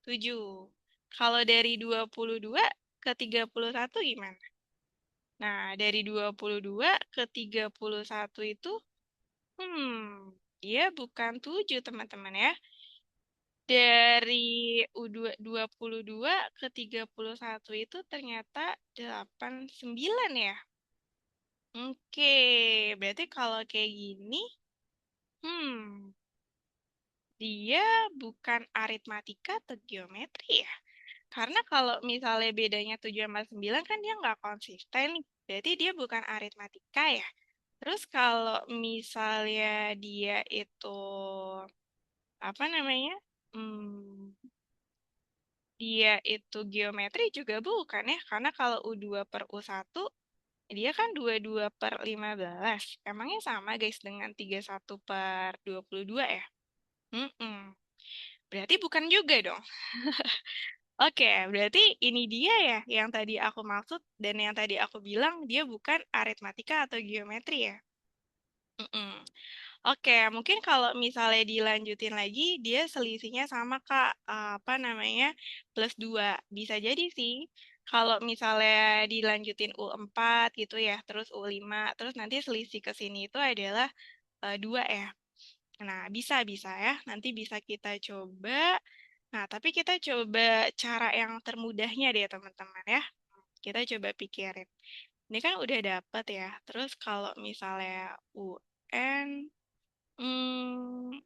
7. Kalau dari 22 ke 31 gimana? Nah, dari 22 ke 31 itu, dia bukan 7 teman-teman ya. Dari U22 ke 31 itu ternyata 89 ya. Oke, berarti kalau kayak gini, hmm, dia bukan aritmatika atau geometri ya. Karena kalau misalnya bedanya 7 sama 9 kan dia nggak konsisten nih. Berarti dia bukan aritmatika ya. Terus kalau misalnya dia itu, apa namanya? Hmm, dia itu geometri juga bukan ya, karena kalau U2 per U1, dia kan 22 per 15. Emangnya sama guys dengan 31 per 22 ya? Mm-mm. Berarti bukan juga dong. Oke, berarti ini dia ya yang tadi aku maksud dan yang tadi aku bilang dia bukan aritmatika atau geometri ya. Mm-mm. Oke, mungkin kalau misalnya dilanjutin lagi, dia selisihnya sama Kak, apa namanya, plus 2. Bisa jadi sih, kalau misalnya dilanjutin U4 gitu ya, terus U5, terus nanti selisih ke sini itu adalah 2 ya. Nah, bisa ya, nanti bisa kita coba. Nah, tapi kita coba cara yang termudahnya deh teman-teman ya. Kita coba pikirin. Ini kan udah dapet ya, terus kalau misalnya UN,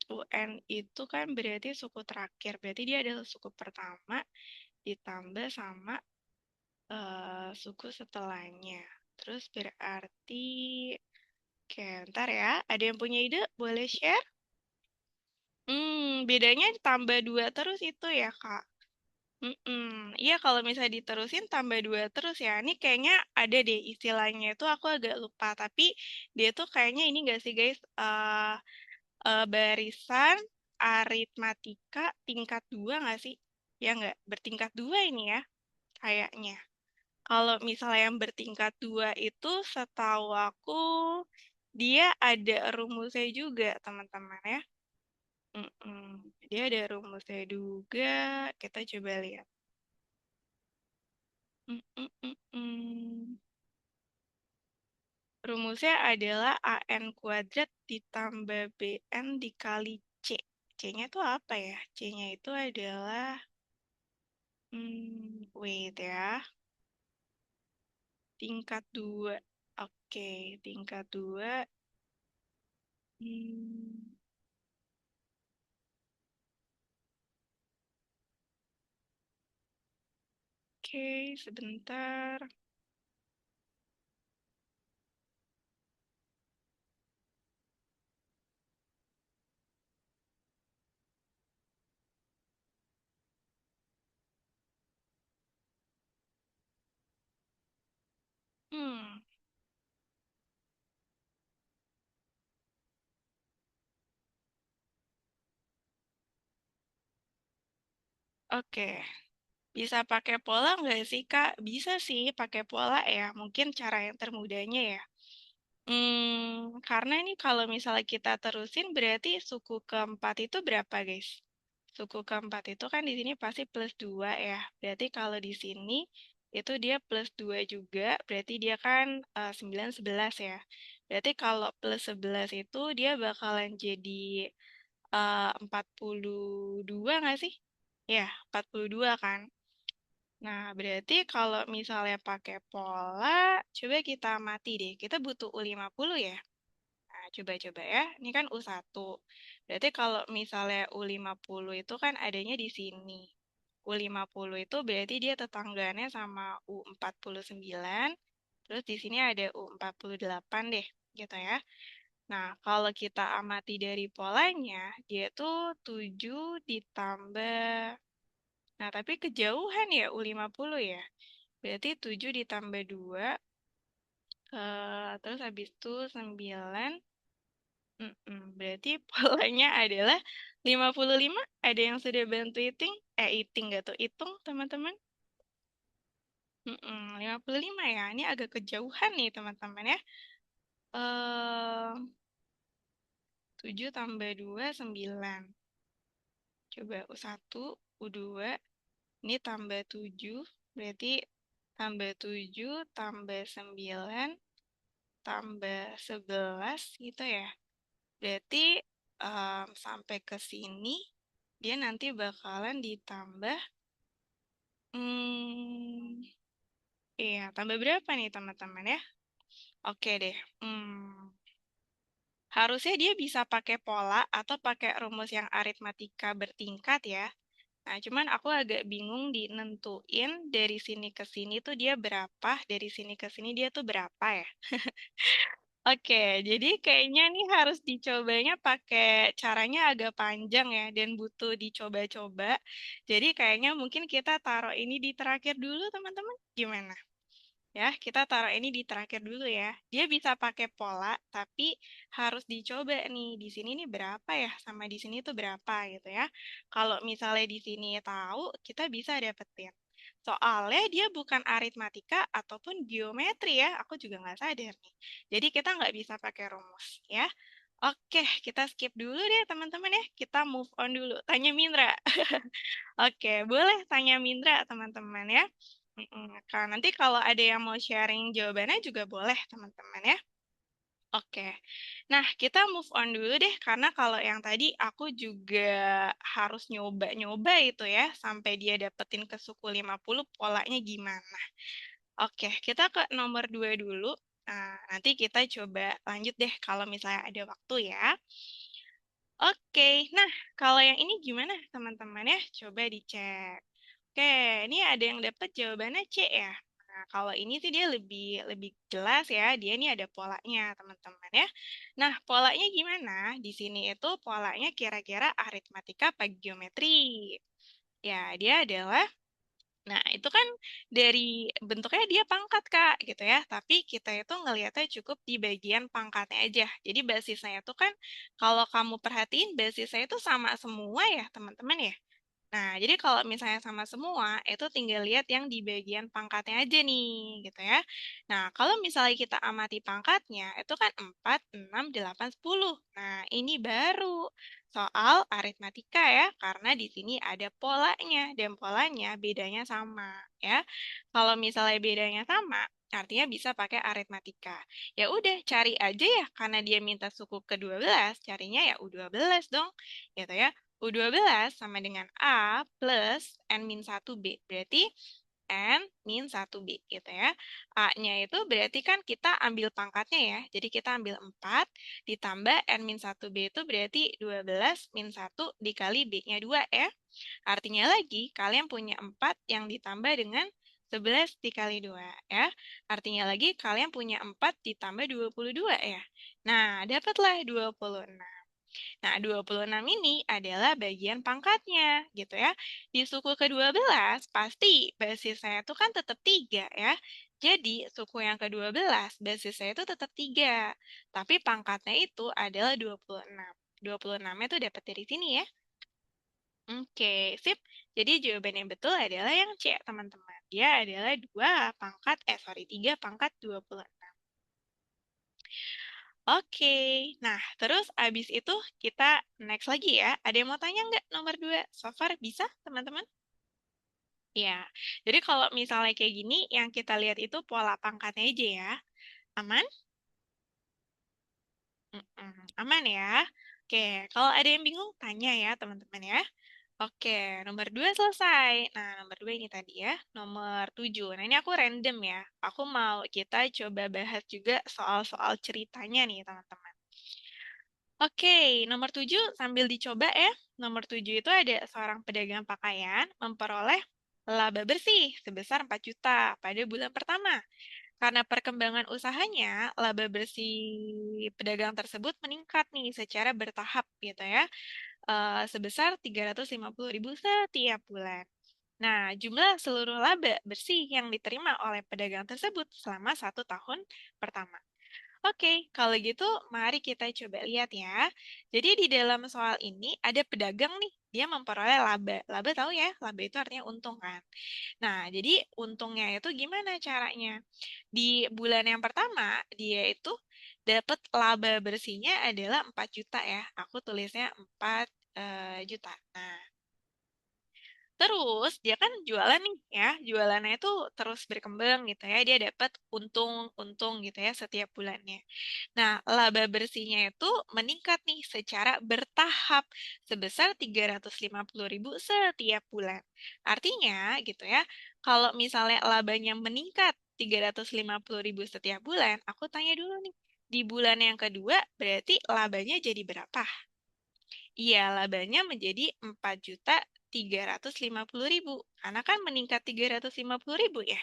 UN itu kan berarti suku terakhir. Berarti dia adalah suku pertama ditambah sama suku setelahnya. Terus berarti, oke, ntar ya. Ada yang punya ide? Boleh share? Bedanya tambah 2 terus itu ya, Kak. Iya, kalau misalnya diterusin tambah 2 terus ya. Ini kayaknya ada deh istilahnya itu aku agak lupa. Tapi dia tuh kayaknya ini gak sih guys? Barisan aritmatika tingkat 2 nggak sih? Ya nggak? Bertingkat 2 ini ya, kayaknya. Kalau misalnya yang bertingkat 2 itu setahu aku dia ada rumusnya juga, teman-teman ya. Dia ada rumusnya juga. Kita coba lihat. Mm, mm, mm, mm. Rumusnya adalah AN kuadrat ditambah BN dikali C. C-nya itu apa ya? C-nya itu adalah, wait ya, tingkat 2. Oke, tingkat 2. Hmm, oke, sebentar. Hmm, oke. Bisa pakai pola nggak sih, Kak? Bisa sih pakai pola ya. Mungkin cara yang termudahnya ya. Karena ini kalau misalnya kita terusin berarti suku keempat itu berapa, guys? Suku keempat itu kan di sini pasti plus 2 ya. Berarti kalau di sini itu dia plus 2 juga, berarti dia kan 9, 11 ya. Berarti kalau plus 11 itu dia bakalan jadi 42 nggak sih? Ya, 42 kan. Nah, berarti kalau misalnya pakai pola, coba kita mati deh. Kita butuh U50 ya. Nah, coba-coba ya. Ini kan U1. Berarti kalau misalnya U50 itu kan adanya di sini. U50 itu berarti dia tetanggaannya sama U49. Terus di sini ada U48 deh, gitu ya. Nah, kalau kita amati dari polanya, dia tuh 7 ditambah... Nah, tapi kejauhan ya U50 ya. Berarti 7 ditambah 2, terus habis itu 9. Berarti polanya adalah 55. Ada yang sudah bantu hitung? Hitung gak tuh? Hitung, teman-teman? 55 ya. Ini agak kejauhan nih, teman-teman ya. 7 tambah 2, 9. Coba U1, U2. Ini tambah 7. Berarti tambah 7, tambah 9, tambah 11 gitu ya. Berarti sampai ke sini dia nanti bakalan ditambah iya, tambah berapa nih teman-teman ya? Oke deh. Harusnya dia bisa pakai pola atau pakai rumus yang aritmatika bertingkat ya. Nah, cuman aku agak bingung di nentuin dari sini ke sini tuh dia berapa, dari sini ke sini dia tuh berapa ya. Oke, jadi kayaknya nih harus dicobanya pakai caranya agak panjang ya dan butuh dicoba-coba. Jadi kayaknya mungkin kita taruh ini di terakhir dulu teman-teman. Gimana? Ya, kita taruh ini di terakhir dulu ya. Dia bisa pakai pola, tapi harus dicoba nih. Di sini nih berapa ya, sama di sini tuh berapa gitu ya. Kalau misalnya di sini tahu, kita bisa dapetin. Soalnya dia bukan aritmatika ataupun geometri ya. Aku juga nggak sadar nih. Jadi kita nggak bisa pakai rumus ya. Oke, kita skip dulu deh teman-teman ya. Kita move on dulu. Tanya Mindra. Oke, boleh tanya Mindra teman-teman ya. Nanti kalau ada yang mau sharing jawabannya juga boleh teman-teman ya. Oke, nah kita move on dulu deh karena kalau yang tadi aku juga harus nyoba-nyoba itu ya sampai dia dapetin ke suku 50 polanya gimana. Oke, kita ke nomor 2 dulu. Nah, nanti kita coba lanjut deh kalau misalnya ada waktu ya. Oke, nah kalau yang ini gimana teman-teman ya? Coba dicek. Oke, ini ada yang dapat jawabannya C ya. Nah, kalau ini sih dia lebih lebih jelas ya. Dia ini ada polanya, teman-teman ya. Nah, polanya gimana? Di sini itu polanya kira-kira aritmatika apa geometri? Ya, dia adalah nah, itu kan dari bentuknya dia pangkat, Kak, gitu ya. Tapi kita itu ngelihatnya cukup di bagian pangkatnya aja. Jadi basisnya itu kan kalau kamu perhatiin basisnya itu sama semua ya, teman-teman ya. Nah, jadi kalau misalnya sama semua, itu tinggal lihat yang di bagian pangkatnya aja nih, gitu ya. Nah, kalau misalnya kita amati pangkatnya, itu kan 4, 6, 8, 10. Nah, ini baru soal aritmatika ya, karena di sini ada polanya, dan polanya bedanya sama, ya. Kalau misalnya bedanya sama, artinya bisa pakai aritmatika. Ya udah, cari aja ya, karena dia minta suku ke-12, carinya ya U12 dong, gitu ya. U12 sama dengan A plus N-1B. Berarti N-1B gitu ya. A-nya itu berarti kan kita ambil pangkatnya ya. Jadi kita ambil 4 ditambah N-1B itu berarti 12 min 1 dikali B-nya 2 ya. Artinya lagi kalian punya 4 yang ditambah dengan 11 dikali 2 ya. Artinya lagi kalian punya 4 ditambah 22 ya. Nah, dapatlah 26. Nah, 26 ini adalah bagian pangkatnya, gitu ya. Di suku ke-12, pasti basisnya itu kan tetap 3, ya. Jadi, suku yang ke-12, basisnya itu tetap 3. Tapi pangkatnya itu adalah 26. 26-nya itu dapat dari sini, ya. Oke, sip. Jadi, jawaban yang betul adalah yang C, teman-teman. Dia adalah 3 pangkat 26. Oke, nah terus abis itu kita next lagi ya. Ada yang mau tanya nggak nomor 2? So far bisa teman-teman? Ya, jadi kalau misalnya kayak gini, yang kita lihat itu pola pangkatnya aja ya. Aman? Aman ya? Oke, kalau ada yang bingung, tanya ya teman-teman ya. Oke, nomor 2 selesai. Nah, nomor 2 ini tadi ya. Nomor 7. Nah, ini aku random ya. Aku mau kita coba bahas juga soal-soal ceritanya nih teman-teman. Oke, nomor 7 sambil dicoba ya. Nomor 7 itu ada seorang pedagang pakaian memperoleh laba bersih sebesar 4 juta pada bulan pertama. Karena perkembangan usahanya, laba bersih pedagang tersebut meningkat nih secara bertahap gitu ya, sebesar 350.000 setiap bulan. Nah, jumlah seluruh laba bersih yang diterima oleh pedagang tersebut selama 1 tahun pertama. Oke, kalau gitu mari kita coba lihat ya. Jadi di dalam soal ini ada pedagang nih, dia memperoleh laba. Laba tahu ya, laba itu artinya untung kan. Nah, jadi untungnya itu gimana caranya? Di bulan yang pertama, dia itu dapat laba bersihnya adalah 4 juta ya. Aku tulisnya 4 juta. Nah, terus dia kan jualan nih ya, jualannya itu terus berkembang gitu ya. Dia dapat untung-untung gitu ya setiap bulannya. Nah, laba bersihnya itu meningkat nih secara bertahap sebesar 350.000 setiap bulan. Artinya gitu ya, kalau misalnya labanya meningkat 350.000 setiap bulan, aku tanya dulu nih, di bulan yang kedua berarti labanya jadi berapa? Iya, labanya menjadi 4.350.000 karena kan meningkat 350.000 ya.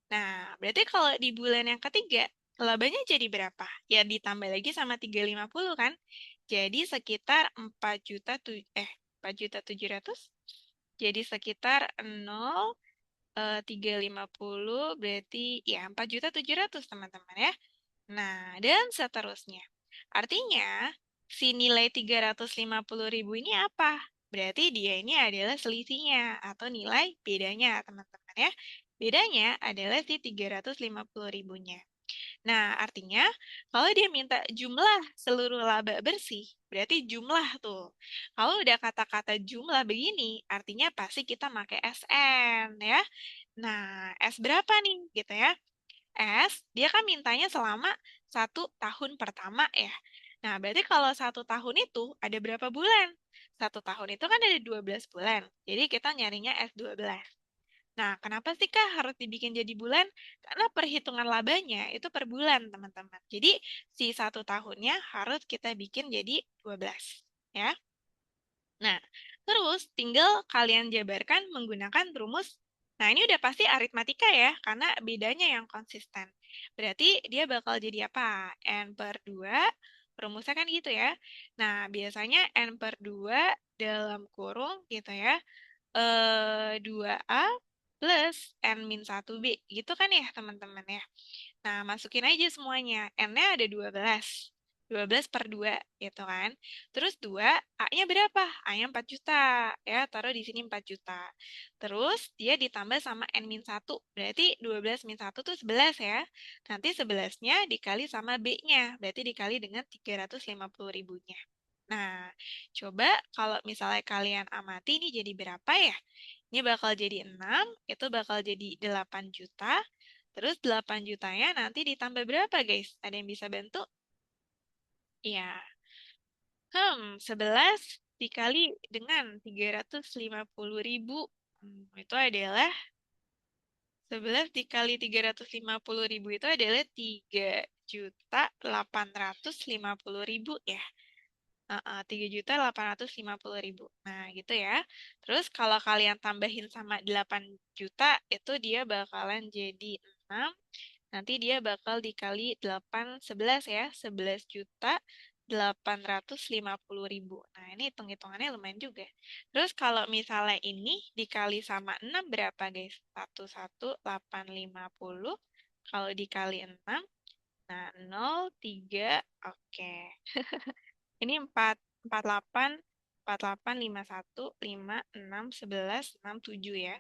Nah, berarti kalau di bulan yang ketiga, labanya jadi berapa? Ya ditambah lagi sama 350 kan? Jadi sekitar 4.700.000. Jadi sekitar 350 berarti ya 4.700.000 teman-teman ya. Nah, dan seterusnya. Artinya, si nilai 350.000 ini apa? Berarti dia ini adalah selisihnya atau nilai bedanya, teman-teman ya. Bedanya adalah si 350.000-nya. Nah, artinya kalau dia minta jumlah seluruh laba bersih, berarti jumlah tuh. Kalau udah kata-kata jumlah begini, artinya pasti kita pakai SN ya. Nah, S berapa nih gitu ya? S, dia kan mintanya selama 1 tahun pertama ya. Nah, berarti kalau 1 tahun itu ada berapa bulan? 1 tahun itu kan ada 12 bulan. Jadi kita nyarinya S12. Nah, kenapa sih Kak harus dibikin jadi bulan? Karena perhitungan labanya itu per bulan, teman-teman. Jadi, si 1 tahunnya harus kita bikin jadi 12. Ya. Nah, terus tinggal kalian jabarkan menggunakan rumus. Nah, ini udah pasti aritmatika ya, karena bedanya yang konsisten. Berarti dia bakal jadi apa? N per 2, rumusnya kan gitu ya. Nah, biasanya N per 2 dalam kurung gitu ya, 2A plus N min 1B. Gitu kan ya, teman-teman ya. Nah, masukin aja semuanya. N-nya ada 12. 12 per 2, gitu kan. Terus 2, A-nya berapa? A-nya 4 juta. Ya, taruh di sini 4 juta. Terus, dia ditambah sama N-1. Berarti 12 min 1 tuh 11 ya. Nanti 11-nya dikali sama B-nya. Berarti dikali dengan 350 ribunya. Nah, coba kalau misalnya kalian amati ini jadi berapa ya? Ini bakal jadi 6, itu bakal jadi 8 juta. Terus 8 jutanya nanti ditambah berapa guys? Ada yang bisa bantu? Iya. 11 dikali dengan 350.000. Itu adalah 11 dikali 350.000 itu adalah 3.850.000 ya. 3.850.000. Nah, gitu ya. Terus kalau kalian tambahin sama 8 juta, itu dia bakalan jadi 6. Nanti dia bakal dikali 8, 11 ya. 11.850.000. Nah, ini hitung-hitungannya lumayan juga. Terus kalau misalnya ini dikali sama 6 berapa guys? 11.850. Kalau dikali 6, nah 0, 3, oke. Ini 4, 48, 48, 51, 5, 6, 11, 6, 7 ya.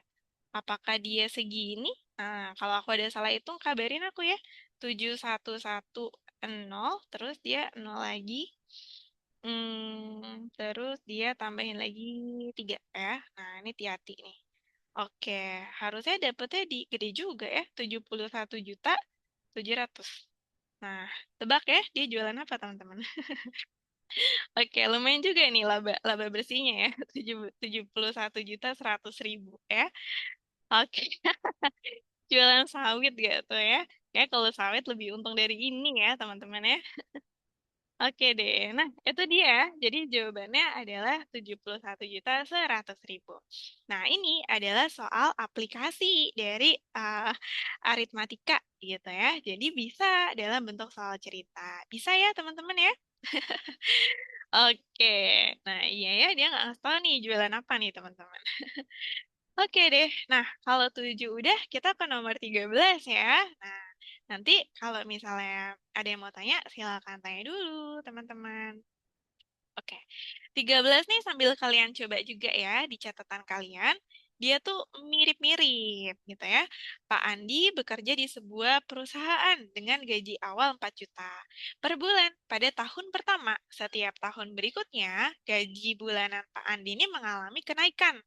Apakah dia segini? Nah, kalau aku ada salah hitung, kabarin aku ya. 7, 1, 1, 0, terus dia 0 lagi. Terus dia tambahin lagi 3 ya. Nah, ini hati-hati nih. Oke, harusnya dapetnya di gede juga ya. 71.700.000. Nah, tebak ya, dia jualan apa teman-teman? Oke, lumayan juga nih laba laba bersihnya ya, 71.100.000 ya. Oke, jualan sawit gak tuh ya? Ya kalau sawit lebih untung dari ini ya teman-teman ya. Oke deh. Nah, itu dia. Jadi jawabannya adalah 71.100.000. Nah, ini adalah soal aplikasi dari aritmatika gitu ya. Jadi bisa dalam bentuk soal cerita. Bisa ya, teman-teman ya? Oke. Nah, iya ya, dia nggak ngasih tahu nih jualan apa nih, teman-teman. Oke deh. Nah, kalau 7 udah, kita ke nomor 13 ya. Nah, nanti kalau misalnya ada yang mau tanya, silakan tanya dulu, teman-teman. Oke, 13 nih sambil kalian coba juga ya di catatan kalian. Dia tuh mirip-mirip gitu ya. Pak Andi bekerja di sebuah perusahaan dengan gaji awal 4 juta per bulan pada tahun pertama. Setiap tahun berikutnya, gaji bulanan Pak Andi ini mengalami kenaikan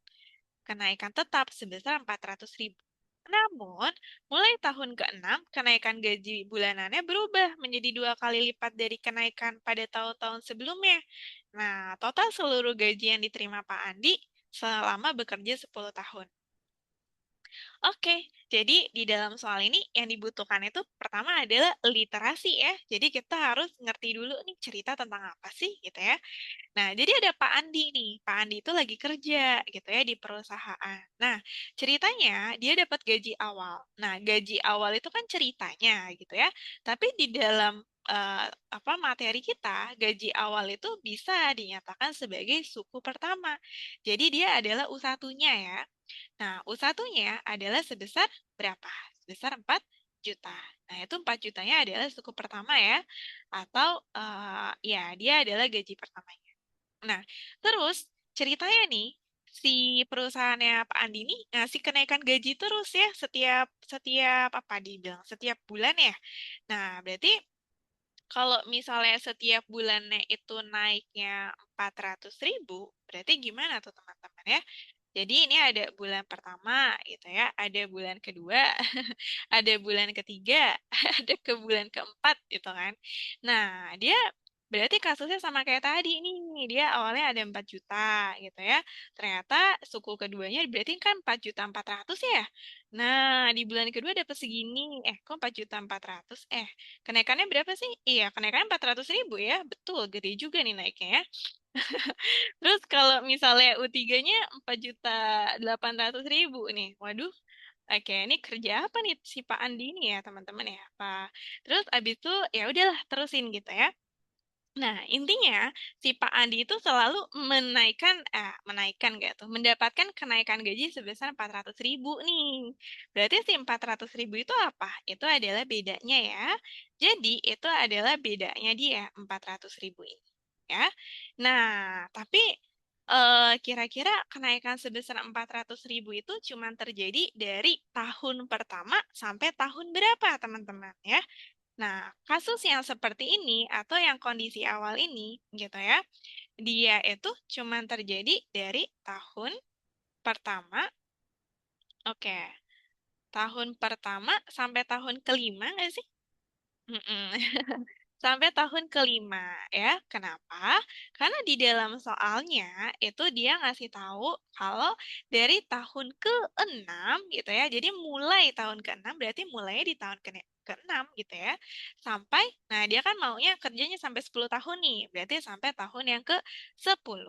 tetap sebesar 400.000. Namun, mulai tahun ke-6, kenaikan gaji bulanannya berubah menjadi 2 kali lipat dari kenaikan pada tahun-tahun sebelumnya. Nah, total seluruh gaji yang diterima Pak Andi selama bekerja 10 tahun. Oke, jadi di dalam soal ini yang dibutuhkan itu pertama adalah literasi ya. Jadi kita harus ngerti dulu nih cerita tentang apa sih gitu ya. Nah, jadi ada Pak Andi nih. Pak Andi itu lagi kerja gitu ya di perusahaan. Nah, ceritanya dia dapat gaji awal. Nah, gaji awal itu kan ceritanya gitu ya. Tapi di dalam apa materi kita, gaji awal itu bisa dinyatakan sebagai suku pertama. Jadi dia adalah U1-nya ya. Nah, U1-nya adalah sebesar berapa? Sebesar 4 juta. Nah, itu 4 jutanya adalah suku pertama ya. Atau ya dia adalah gaji pertama. Nah, terus ceritanya nih, si perusahaannya Pak Andi ini ngasih kenaikan gaji terus ya setiap setiap apa dibilang setiap bulan ya. Nah, berarti kalau misalnya setiap bulannya itu naiknya 400.000, berarti gimana tuh teman-teman ya? Jadi ini ada bulan pertama gitu ya, ada bulan kedua, ada bulan ketiga, ada ke bulan keempat gitu kan. Nah, dia berarti kasusnya sama kayak tadi nih, dia awalnya ada 4 juta gitu ya. Ternyata suku keduanya berarti kan 4.400.000 ya. Nah, di bulan kedua dapat segini. Kok 4.400.000? Kenaikannya berapa sih? Iya, kenaikannya 400.000 ya. Betul, gede juga nih naiknya ya. Terus kalau misalnya U3-nya 4.800.000 nih. Waduh, oke, ini kerja apa nih si Pak Andi ini ya, teman-teman ya? Pak. Terus abis itu ya udahlah terusin gitu ya. Nah, intinya si Pak Andi itu selalu menaikkan gak tuh, mendapatkan kenaikan gaji sebesar 400.000 nih. Berarti si 400.000 itu apa? Itu adalah bedanya ya. Jadi, itu adalah bedanya dia, 400.000 ini. Ya. Nah, tapi kira-kira kenaikan sebesar 400.000 itu cuma terjadi dari tahun pertama sampai tahun berapa, teman-teman ya? Nah, kasus yang seperti ini atau yang kondisi awal ini gitu ya, dia itu cuma terjadi dari tahun pertama, oke, tahun pertama sampai tahun kelima nggak sih? Mm-mm. Sampai tahun kelima ya. Kenapa? Karena di dalam soalnya itu dia ngasih tahu kalau dari tahun ke-6 gitu ya. Jadi mulai tahun ke-6 berarti mulai di tahun ke-6 gitu ya. Sampai, nah dia kan maunya kerjanya sampai 10 tahun nih. Berarti sampai tahun yang ke-10.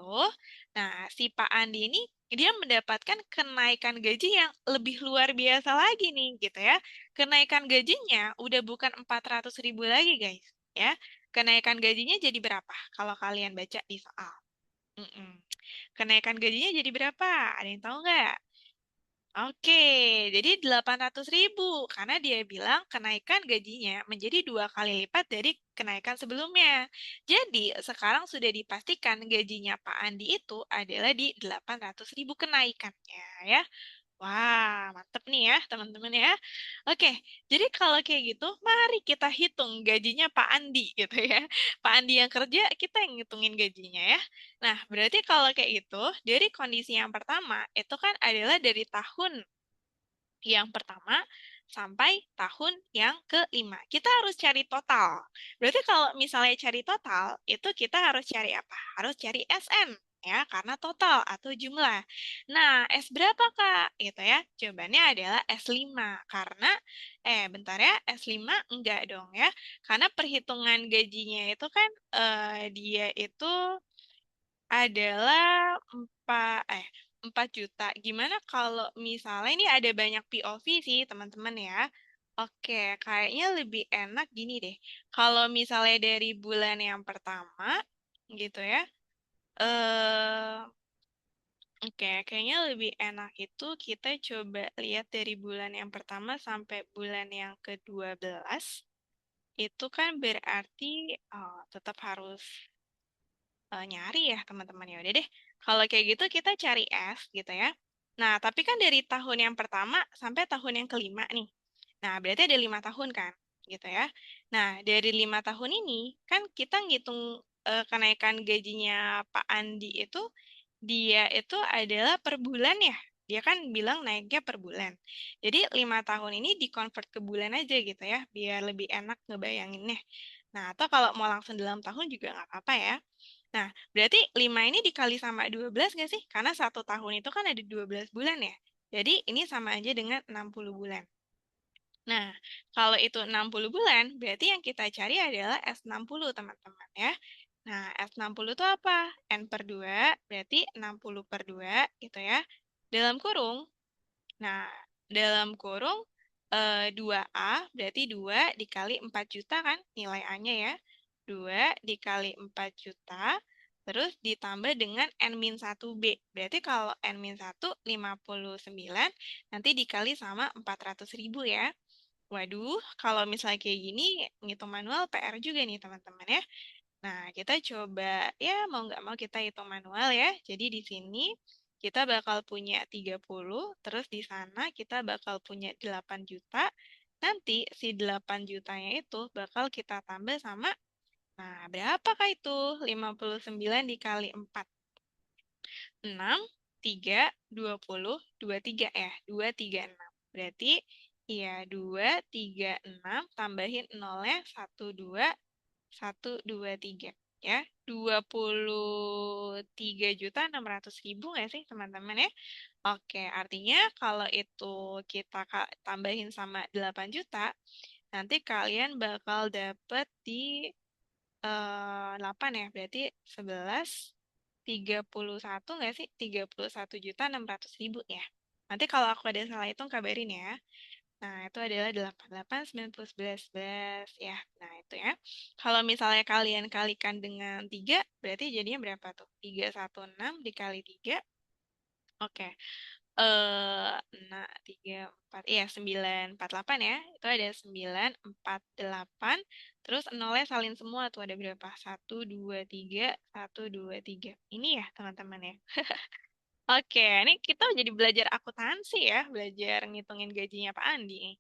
Nah, si Pak Andi ini dia mendapatkan kenaikan gaji yang lebih luar biasa lagi nih gitu ya. Kenaikan gajinya udah bukan 400.000 lagi guys ya. Kenaikan gajinya jadi berapa? Kalau kalian baca di soal. Mm-mm. Kenaikan gajinya jadi berapa? Ada yang tahu nggak? Oke, jadi 800.000 karena dia bilang kenaikan gajinya menjadi 2 kali lipat dari kenaikan sebelumnya. Jadi sekarang sudah dipastikan gajinya Pak Andi itu adalah di 800.000 kenaikannya ya. Wah, mantep nih ya teman-teman ya. Oke, jadi kalau kayak gitu, mari kita hitung gajinya Pak Andi gitu ya. Pak Andi yang kerja, kita yang ngitungin gajinya ya. Nah, berarti kalau kayak gitu, dari kondisi yang pertama, itu kan adalah dari tahun yang pertama sampai tahun yang kelima. Kita harus cari total. Berarti kalau misalnya cari total, itu kita harus cari apa? Harus cari SN. ya, karena total atau jumlah. Nah, S berapa, Kak? Gitu ya. Jawabannya adalah S5. Karena, bentar ya, S5 enggak dong ya. Karena perhitungan gajinya itu kan, dia itu adalah 4 juta. Gimana kalau misalnya ini ada banyak POV sih, teman-teman ya. Oke, kayaknya lebih enak gini deh. Kalau misalnya dari bulan yang pertama, gitu ya. Eh, oke, kayaknya lebih enak itu kita coba lihat dari bulan yang pertama sampai bulan yang ke-12. Itu kan berarti tetap harus nyari ya teman-teman. Ya udah deh, kalau kayak gitu kita cari S gitu ya. Nah, tapi kan dari tahun yang pertama sampai tahun yang kelima nih. Nah, berarti ada 5 tahun kan, gitu ya. Nah, dari 5 tahun ini kan kita ngitung kenaikan gajinya Pak Andi itu, dia itu adalah per bulan ya. Dia kan bilang naiknya per bulan. Jadi 5 tahun ini dikonvert ke bulan aja gitu ya, biar lebih enak ngebayanginnya. Nah, atau kalau mau langsung dalam tahun juga nggak apa-apa ya. Nah, berarti 5 ini dikali sama 12 nggak sih? Karena 1 tahun itu kan ada 12 bulan ya. Jadi ini sama aja dengan 60 bulan. Nah, kalau itu 60 bulan, berarti yang kita cari adalah S60, teman-teman ya. Nah, S60 itu apa? N per 2, berarti 60 per 2, gitu ya. Dalam kurung, nah, dalam kurung 2A, berarti 2 dikali 4 juta kan nilai A-nya ya. 2 dikali 4 juta, terus ditambah dengan N-1B. Berarti kalau N-1, 59, nanti dikali sama 400.000 ya. Waduh, kalau misalnya kayak gini, ngitung manual PR juga nih teman-teman ya. Nah, kita coba, ya mau nggak mau kita hitung manual ya. Jadi di sini kita bakal punya 30, terus di sana kita bakal punya 8 juta. Nanti si 8 jutanya itu bakal kita tambah sama, nah berapakah itu? 59 dikali 4. 6, 3, 20, 23 ya. 2, 3, 6. Berarti ya 2, 3, 6 tambahin nolnya 1, 2, 1, 2, 3 ya. 23.600.000 nggak sih teman-teman ya? Oke, artinya kalau itu kita tambahin sama 8 juta, nanti kalian bakal dapet di 8 ya, berarti 11, 31 nggak sih? 31.600.000 ya. Nanti kalau aku ada salah hitung kabarin ya. Nah, itu adalah 8, 8, 90, 11, 11 ya. Nah, itu ya. Kalau misalnya kalian kalikan dengan 3, berarti jadinya berapa tuh? 316 dikali 3. Oke. Nah, 3, 4, iya 948 ya. Itu ada 948. Terus nolnya salin semua tuh ada berapa? 1, 2, 3, 1, 2, 3. Ini ya teman-teman ya. Oke, ini kita jadi belajar akuntansi ya, belajar ngitungin gajinya Pak Andi nih.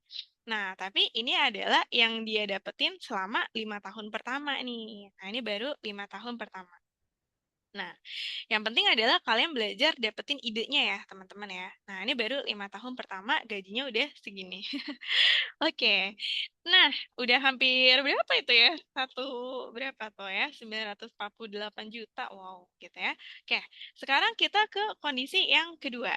Nah, tapi ini adalah yang dia dapetin selama 5 tahun pertama nih. Nah, ini baru 5 tahun pertama. Nah, yang penting adalah kalian belajar dapetin idenya ya, teman-teman ya. Nah, ini baru 5 tahun pertama gajinya udah segini. Oke. Nah, udah hampir berapa itu ya? Berapa tuh ya? 948 juta. Wow, gitu ya. Oke, sekarang kita ke kondisi yang kedua.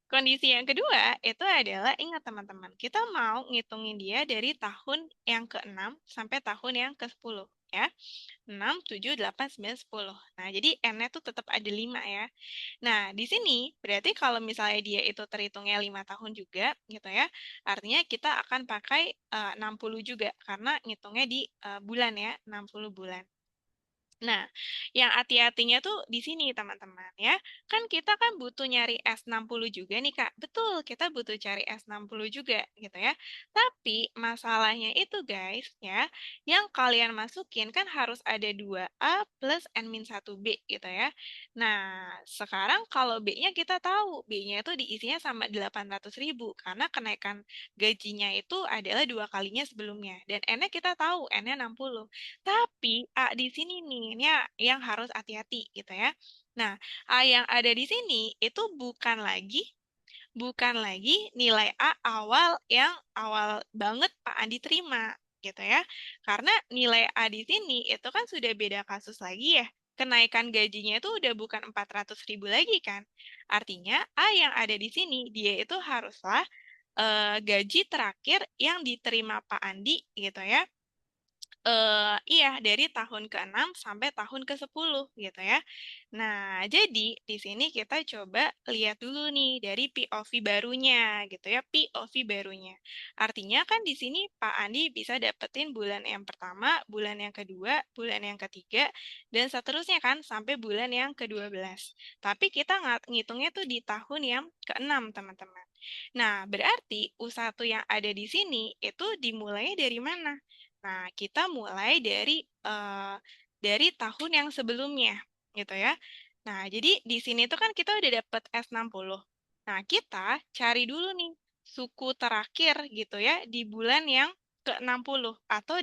Kondisi yang kedua itu adalah, ingat teman-teman, kita mau ngitungin dia dari tahun yang ke-6 sampai tahun yang ke-10 ya. 6, 7, 8, 9, 10. Nah, jadi N-nya tuh tetap ada 5 ya. Nah, di sini berarti kalau misalnya dia itu terhitungnya 5 tahun juga gitu ya, artinya kita akan pakai 60 juga karena ngitungnya di bulan ya, 60 bulan. Nah, yang hati-hatinya tuh di sini teman-teman ya. Kan kita kan butuh nyari S60 juga nih Kak. Betul, kita butuh cari S60 juga gitu ya. Tapi masalahnya itu guys ya, yang kalian masukin kan harus ada 2A plus N-1B gitu ya. Nah, sekarang kalau B-nya kita tahu, B-nya itu diisinya sama 800.000 karena kenaikan gajinya itu adalah 2 kalinya sebelumnya. Dan N-nya kita tahu, N-nya 60. Tapi A di sini nih, ini yang harus hati-hati gitu ya. Nah, A yang ada di sini itu bukan lagi nilai A awal yang awal banget Pak Andi terima gitu ya. Karena nilai A di sini itu kan sudah beda kasus lagi ya. kenaikan gajinya itu udah bukan 400.000 lagi kan. Artinya A yang ada di sini, dia itu haruslah gaji terakhir yang diterima Pak Andi gitu ya. Iya, dari tahun ke-6 sampai tahun ke-10 gitu ya. Nah, jadi di sini kita coba lihat dulu nih dari POV barunya gitu ya, POV barunya. Artinya kan di sini Pak Andi bisa dapetin bulan yang pertama, bulan yang kedua, bulan yang ketiga, dan seterusnya kan sampai bulan yang ke-12. Tapi kita ngitungnya tuh di tahun yang ke-6, teman-teman. Nah, berarti U1 yang ada di sini itu dimulai dari mana? Nah, kita mulai dari tahun yang sebelumnya, gitu ya. Nah, jadi di sini tuh kan kita udah dapet S60. Nah, kita cari dulu nih suku terakhir gitu ya di bulan yang ke-60 atau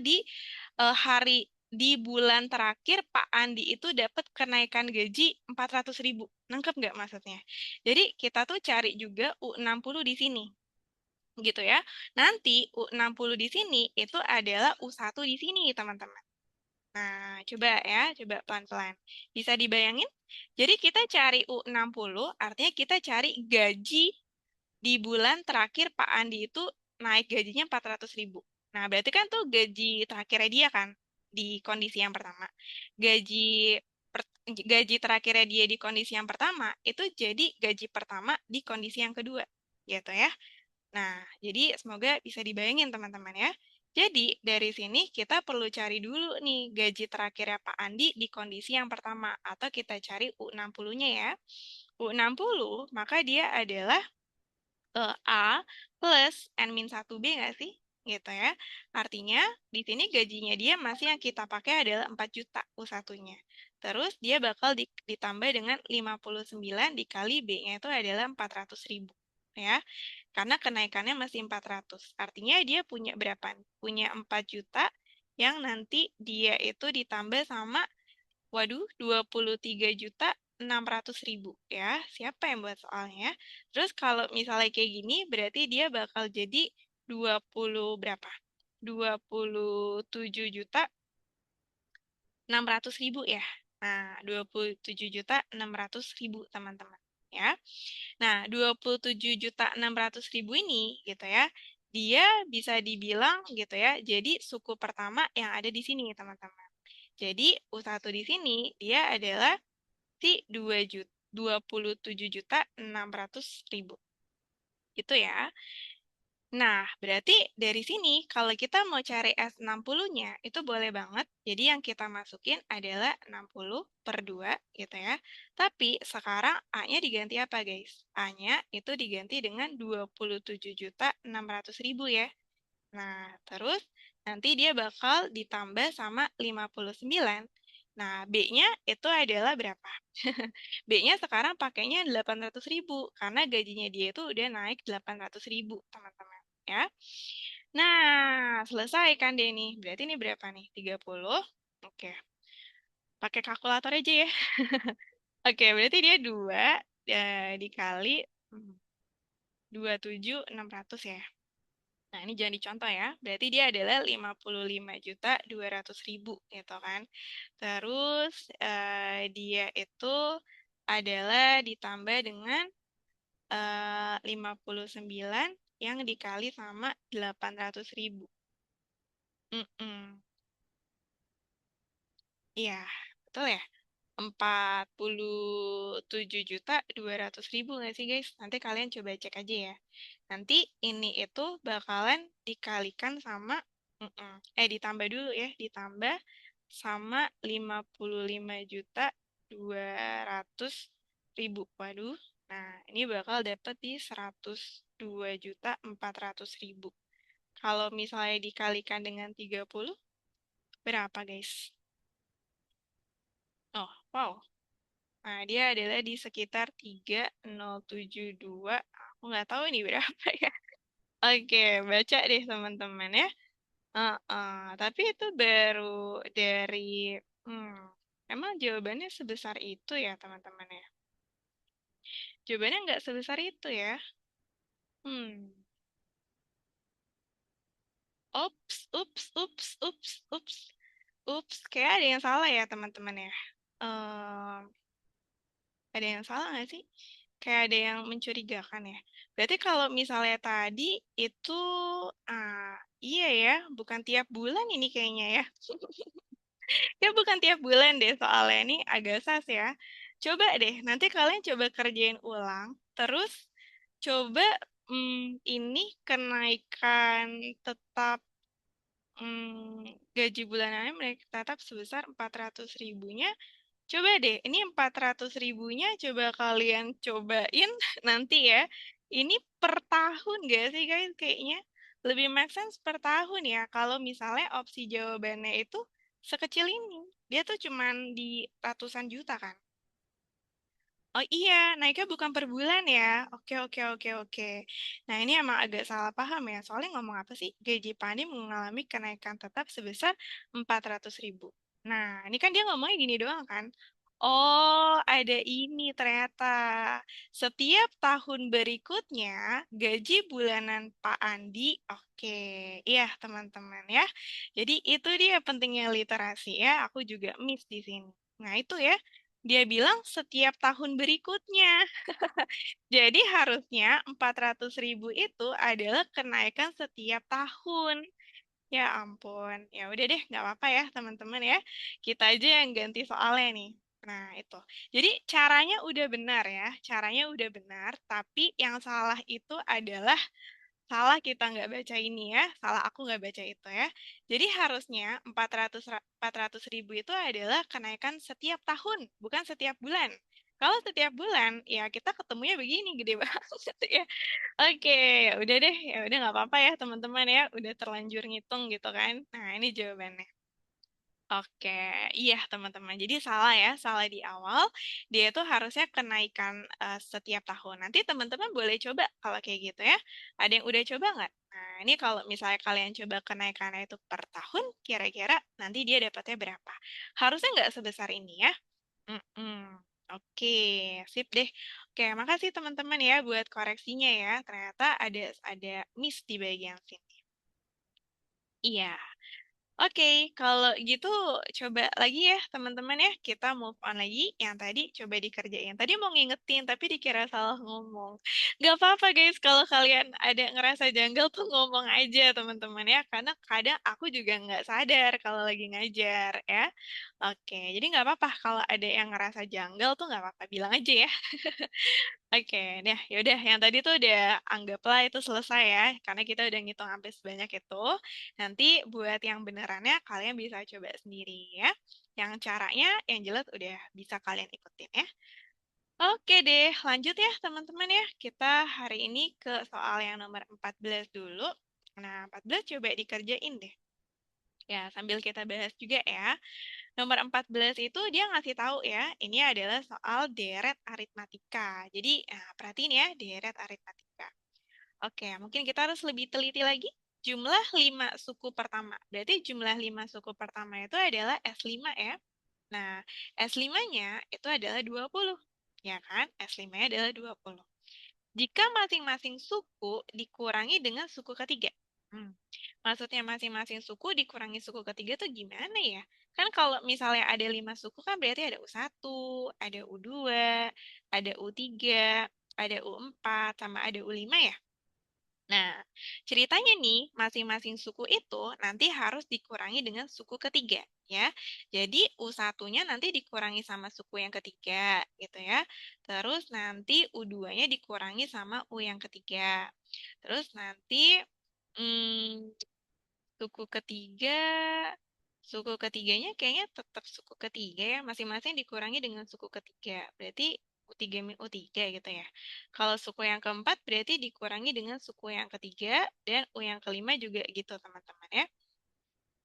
hari di bulan terakhir Pak Andi itu dapat kenaikan gaji 400.000. Nangkep nggak maksudnya? Jadi kita tuh cari juga U60 di sini gitu ya. Nanti U60 di sini itu adalah U1 di sini, teman-teman. Nah, coba ya, coba pelan-pelan. Bisa dibayangin? Jadi kita cari U60, artinya kita cari gaji di bulan terakhir Pak Andi itu naik gajinya 400.000. Nah, berarti kan tuh gaji terakhirnya dia kan di kondisi yang pertama. Gaji terakhirnya dia di kondisi yang pertama itu jadi gaji pertama di kondisi yang kedua, gitu ya. Nah, jadi semoga bisa dibayangin teman-teman ya. Jadi dari sini kita perlu cari dulu nih gaji terakhirnya Pak Andi di kondisi yang pertama atau kita cari U60-nya ya. U60 maka dia adalah A plus N-1B nggak sih? Gitu ya. Artinya di sini gajinya dia masih yang kita pakai adalah 4 juta U1-nya. Terus dia bakal ditambah dengan 59 dikali B-nya itu adalah 400.000. Ya, karena kenaikannya masih 400. Artinya dia punya berapa? Punya 4 juta yang nanti dia itu ditambah sama, waduh, 23.600.000 ya. Siapa yang buat soalnya? Terus kalau misalnya kayak gini, berarti dia bakal jadi 20 berapa? 27.600.000 ya. Nah, 27.600.000 teman-teman. Ya. Nah, 27.600.000 ini gitu ya, dia bisa dibilang gitu ya, jadi suku pertama yang ada di sini teman-teman. Jadi U1 di sini dia adalah si 27.600.000. Itu ya. Nah, berarti dari sini kalau kita mau cari S60-nya itu boleh banget. Jadi yang kita masukin adalah 60 per 2 gitu ya. Tapi sekarang A-nya diganti apa guys? A-nya itu diganti dengan 27.600.000 ya. Nah, terus nanti dia bakal ditambah sama 59. Nah, B-nya itu adalah berapa? B-nya sekarang pakainya 800.000 karena gajinya dia itu udah naik 800.000, teman-teman. Ya. Nah, selesai kan dia nih. Berarti ini berapa nih? 30. Oke. Pakai kalkulator aja ya. Oke, berarti dia 2 dikali 27.600 ya. Nah, ini jangan dicontoh ya. Berarti dia adalah 55.200.000 gitu kan. Terus dia itu adalah ditambah dengan 59 yang dikali sama 800.000. Iya, betul ya. 47.200.000 nggak sih guys? Nanti kalian coba cek aja ya. Nanti ini itu bakalan dikalikan sama, ditambah dulu ya, ditambah sama 55.200.000. Waduh, nah ini bakal dapet di 102.400.000. Kalau misalnya dikalikan dengan 30, berapa guys? Oh, wow. Nah, dia adalah di sekitar 3.072. Aku nggak tahu ini berapa ya. Oke, baca deh teman-teman ya. Tapi itu baru dari... Hmm, emang jawabannya sebesar itu ya teman-teman ya? Jawabannya nggak sebesar itu ya. Hmm. Ups, ups, ups, ups, ups. Ups, kayak ada yang salah ya teman-teman ya. Em, ada yang salah nggak sih? Kayak ada yang mencurigakan ya. Berarti kalau misalnya tadi itu, ah, iya ya, bukan tiap bulan ini kayaknya ya. Ya bukan tiap bulan deh soalnya ini agak sas ya. Coba deh, nanti kalian coba kerjain ulang. Terus coba ini kenaikan tetap gaji bulanannya mereka tetap sebesar 400 ribunya. Coba deh, ini 400 ribunya coba kalian cobain nanti ya. Ini per tahun gak sih guys kayaknya? Lebih make sense per tahun ya. Kalau misalnya opsi jawabannya itu sekecil ini. Dia tuh cuman di ratusan juta kan. Oh iya, naiknya bukan per bulan ya. Oke, oke, oke, oke. Nah, ini emang agak salah paham ya. Soalnya ngomong apa sih? Gaji Pani mengalami kenaikan tetap sebesar 400 ribu. Nah, ini kan dia ngomongnya gini doang kan. Oh, ada ini ternyata. Setiap tahun berikutnya, gaji bulanan Pak Andi, oke. Iya, teman-teman ya. Jadi itu dia pentingnya literasi ya. Aku juga miss di sini. Nah, itu ya. Dia bilang setiap tahun berikutnya. Jadi harusnya 400 ribu itu adalah kenaikan setiap tahun. Ya ampun. Ya udah deh, nggak apa-apa ya teman-teman ya. Kita aja yang ganti soalnya nih. Nah, itu. Jadi caranya udah benar ya. Caranya udah benar, tapi yang salah itu adalah salah kita nggak baca ini ya, salah aku nggak baca itu ya. Jadi harusnya 400 ribu itu adalah kenaikan setiap tahun, bukan setiap bulan. Kalau setiap bulan, ya kita ketemunya begini, gede banget ya. Oke, ya udah deh, ya udah nggak apa-apa ya teman-teman ya, udah terlanjur ngitung gitu kan. Nah, ini jawabannya. Oke, iya teman-teman. Jadi salah ya, salah di awal. Dia itu harusnya kenaikan setiap tahun. Nanti teman-teman boleh coba kalau kayak gitu ya. Ada yang udah coba nggak? Nah, ini kalau misalnya kalian coba kenaikannya itu per tahun, kira-kira nanti dia dapatnya berapa? Harusnya nggak sebesar ini ya. Mm-mm. Oke, sip deh. Oke, makasih teman-teman ya buat koreksinya ya. Ternyata ada miss di bagian sini. Iya. Oke, kalau gitu coba lagi ya teman-teman ya. Kita move on lagi. Yang tadi coba dikerjain. Tadi mau ngingetin tapi dikira salah ngomong. Gak apa-apa guys, kalau kalian ada ngerasa janggal tuh ngomong aja teman-teman ya. Karena kadang aku juga nggak sadar kalau lagi ngajar ya. Oke, jadi nggak apa-apa kalau ada yang ngerasa janggal tuh nggak apa-apa. Bilang aja ya. Oke, nah yaudah yang tadi tuh udah anggaplah itu selesai ya, karena kita udah ngitung sampai sebanyak itu. Nanti buat yang benerannya kalian bisa coba sendiri ya. Yang caranya yang jelas udah bisa kalian ikutin ya. Oke deh, lanjut ya teman-teman ya. Kita hari ini ke soal yang nomor 14 dulu. Nah, 14 coba dikerjain deh. Ya, sambil kita bahas juga ya. Nomor 14 itu dia ngasih tahu ya, ini adalah soal deret aritmatika. Jadi, perhatiin ya, deret aritmatika. Oke, mungkin kita harus lebih teliti lagi. Jumlah 5 suku pertama. Berarti jumlah 5 suku pertama itu adalah S5 ya. Nah, S5-nya itu adalah 20. Ya kan? S5-nya adalah 20. Jika masing-masing suku dikurangi dengan suku ketiga. Hmm. Maksudnya masing-masing suku dikurangi suku ketiga tuh gimana ya? Kan kalau misalnya ada 5 suku kan berarti ada U1, ada U2, ada U3, ada U4, sama ada U5 ya? Nah, ceritanya nih, masing-masing suku itu nanti harus dikurangi dengan suku ketiga, ya. Jadi, U1-nya nanti dikurangi sama suku yang ketiga, gitu ya. Terus nanti U2-nya dikurangi sama U yang ketiga. Terus nanti hmm, suku ketiga, suku ketiganya kayaknya tetap suku ketiga ya, masing-masing dikurangi dengan suku ketiga. Berarti U3 U3 gitu ya. Kalau suku yang keempat berarti dikurangi dengan suku yang ketiga dan U yang kelima juga gitu teman-teman ya.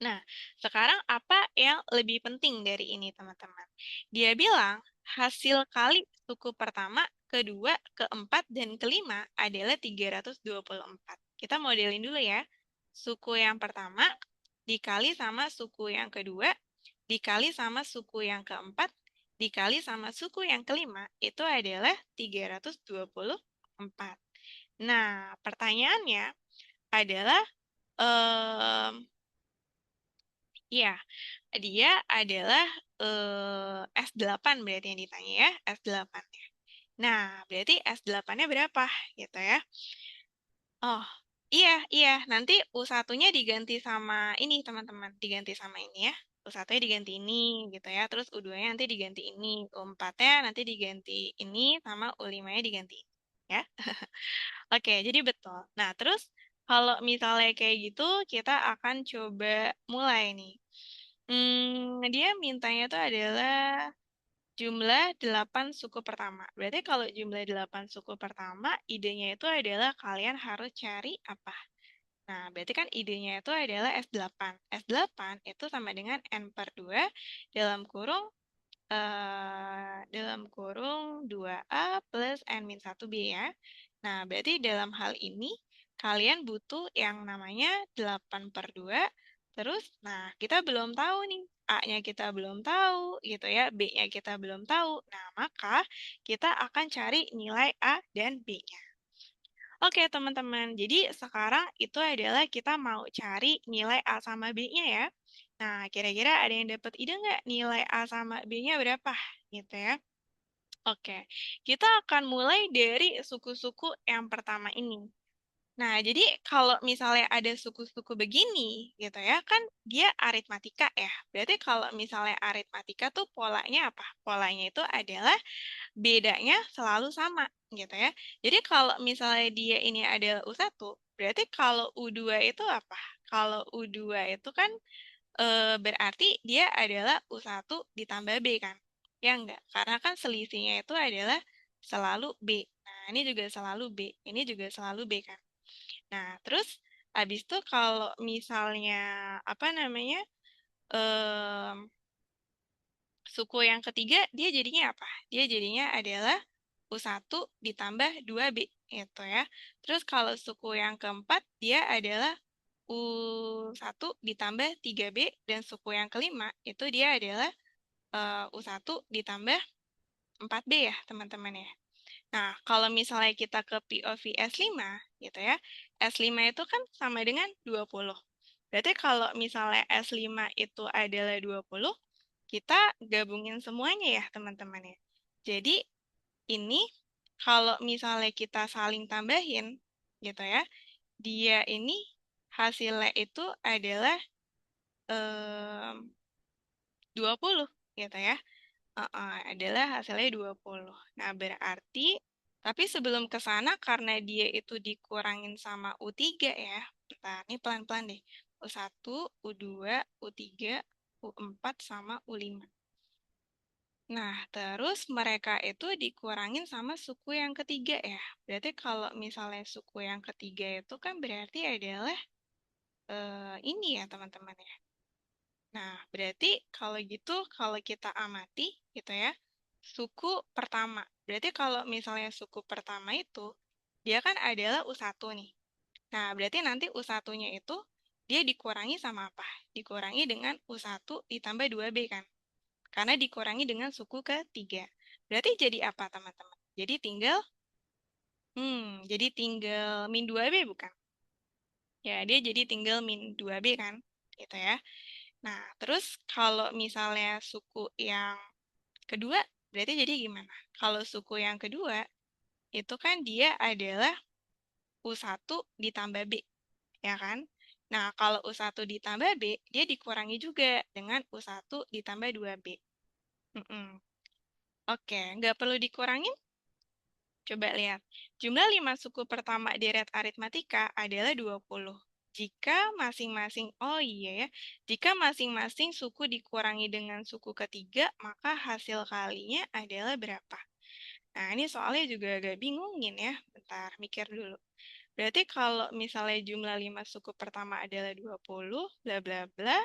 Nah, sekarang apa yang lebih penting dari ini teman-teman? Dia bilang hasil kali suku pertama, kedua, keempat, dan kelima adalah 324. Kita modelin dulu ya. Suku yang pertama dikali sama suku yang kedua, dikali sama suku yang keempat, dikali sama suku yang kelima, itu adalah 324. Nah, pertanyaannya adalah, em, ya, dia adalah S8 berarti yang ditanya ya, S8-nya. Nah, berarti S8-nya berapa gitu ya? Oh, iya, iya. Nanti U1-nya diganti sama ini, teman-teman. Diganti sama ini ya. U1-nya diganti ini, gitu ya. Terus U2-nya nanti diganti ini. U4-nya nanti diganti ini, sama U5-nya diganti ini. Ya. Oke, jadi betul. Nah, terus kalau misalnya kayak gitu, kita akan coba mulai nih. Dia mintanya itu adalah jumlah 8 suku pertama. Berarti kalau jumlah 8 suku pertama, idenya itu adalah kalian harus cari apa? Nah, berarti kan idenya itu adalah S8. S8 itu sama dengan N per 2 dalam kurung 2A plus N-1B ya. Nah, berarti dalam hal ini kalian butuh yang namanya 8 per 2. Terus, nah kita belum tahu nih. A-nya kita belum tahu gitu ya. B-nya kita belum tahu. Nah, maka kita akan cari nilai A dan B-nya. Oke, teman-teman. Jadi sekarang itu adalah kita mau cari nilai A sama B-nya ya. Nah, kira-kira ada yang dapat ide nggak nilai A sama B-nya berapa? Gitu ya. Oke, kita akan mulai dari suku-suku yang pertama ini. Nah, jadi kalau misalnya ada suku-suku begini, gitu ya, kan dia aritmatika ya. Berarti kalau misalnya aritmatika tuh polanya apa? Polanya itu adalah bedanya selalu sama gitu ya. Jadi kalau misalnya dia ini adalah U1, berarti kalau U2 itu apa? Kalau U2 itu kan berarti dia adalah U1 ditambah B kan? Ya enggak? Karena kan selisihnya itu adalah selalu B. Nah, ini juga selalu B. Ini juga selalu B kan? Nah, terus habis itu kalau misalnya apa namanya? em, Suku yang ketiga, dia jadinya apa? Dia jadinya adalah U1 ditambah 2B, gitu ya. Terus kalau suku yang keempat, dia adalah U1 ditambah 3B, dan suku yang kelima, itu dia adalah U1 ditambah 4B ya, teman-teman ya. Nah, kalau misalnya kita ke POV S5, gitu ya, S5 itu kan sama dengan 20. Berarti kalau misalnya S5 itu adalah 20, kita gabungin semuanya ya, teman-teman ya. Jadi, ini kalau misalnya kita saling tambahin, gitu ya, dia ini hasilnya itu adalah 20, gitu ya. Adalah hasilnya 20. Nah, berarti, tapi sebelum ke sana, karena dia itu dikurangin sama U3 ya. Bentar, ini pelan-pelan deh. U1, U2, U3, U4, sama U5. Nah, terus mereka itu dikurangin sama suku yang ketiga ya. Berarti kalau misalnya suku yang ketiga itu kan berarti adalah ini ya teman-teman ya. Nah, berarti kalau gitu, kalau kita amati gitu ya, suku pertama. Berarti kalau misalnya suku pertama itu, dia kan adalah U1 nih. Nah, berarti nanti U1-nya itu, dia dikurangi sama apa? Dikurangi dengan U1 ditambah 2B kan? Karena dikurangi dengan suku ketiga. Berarti jadi apa, teman-teman? Jadi tinggal min 2B bukan? Ya, dia jadi tinggal min 2B kan? Gitu ya. Nah, terus kalau misalnya suku yang kedua, berarti jadi gimana? Kalau suku yang kedua, itu kan dia adalah U1 ditambah B, ya kan? Nah, kalau U1 ditambah B, dia dikurangi juga dengan U1 ditambah 2B. Mm-mm. Oke, nggak perlu dikurangin? Coba lihat. Jumlah 5 suku pertama deret aritmatika adalah 20. Jika masing-masing, oh iya ya, jika masing-masing suku dikurangi dengan suku ketiga, maka hasil kalinya adalah berapa? Nah, ini soalnya juga agak bingungin ya. Bentar, mikir dulu. Berarti kalau misalnya jumlah 5 suku pertama adalah 20, bla bla bla.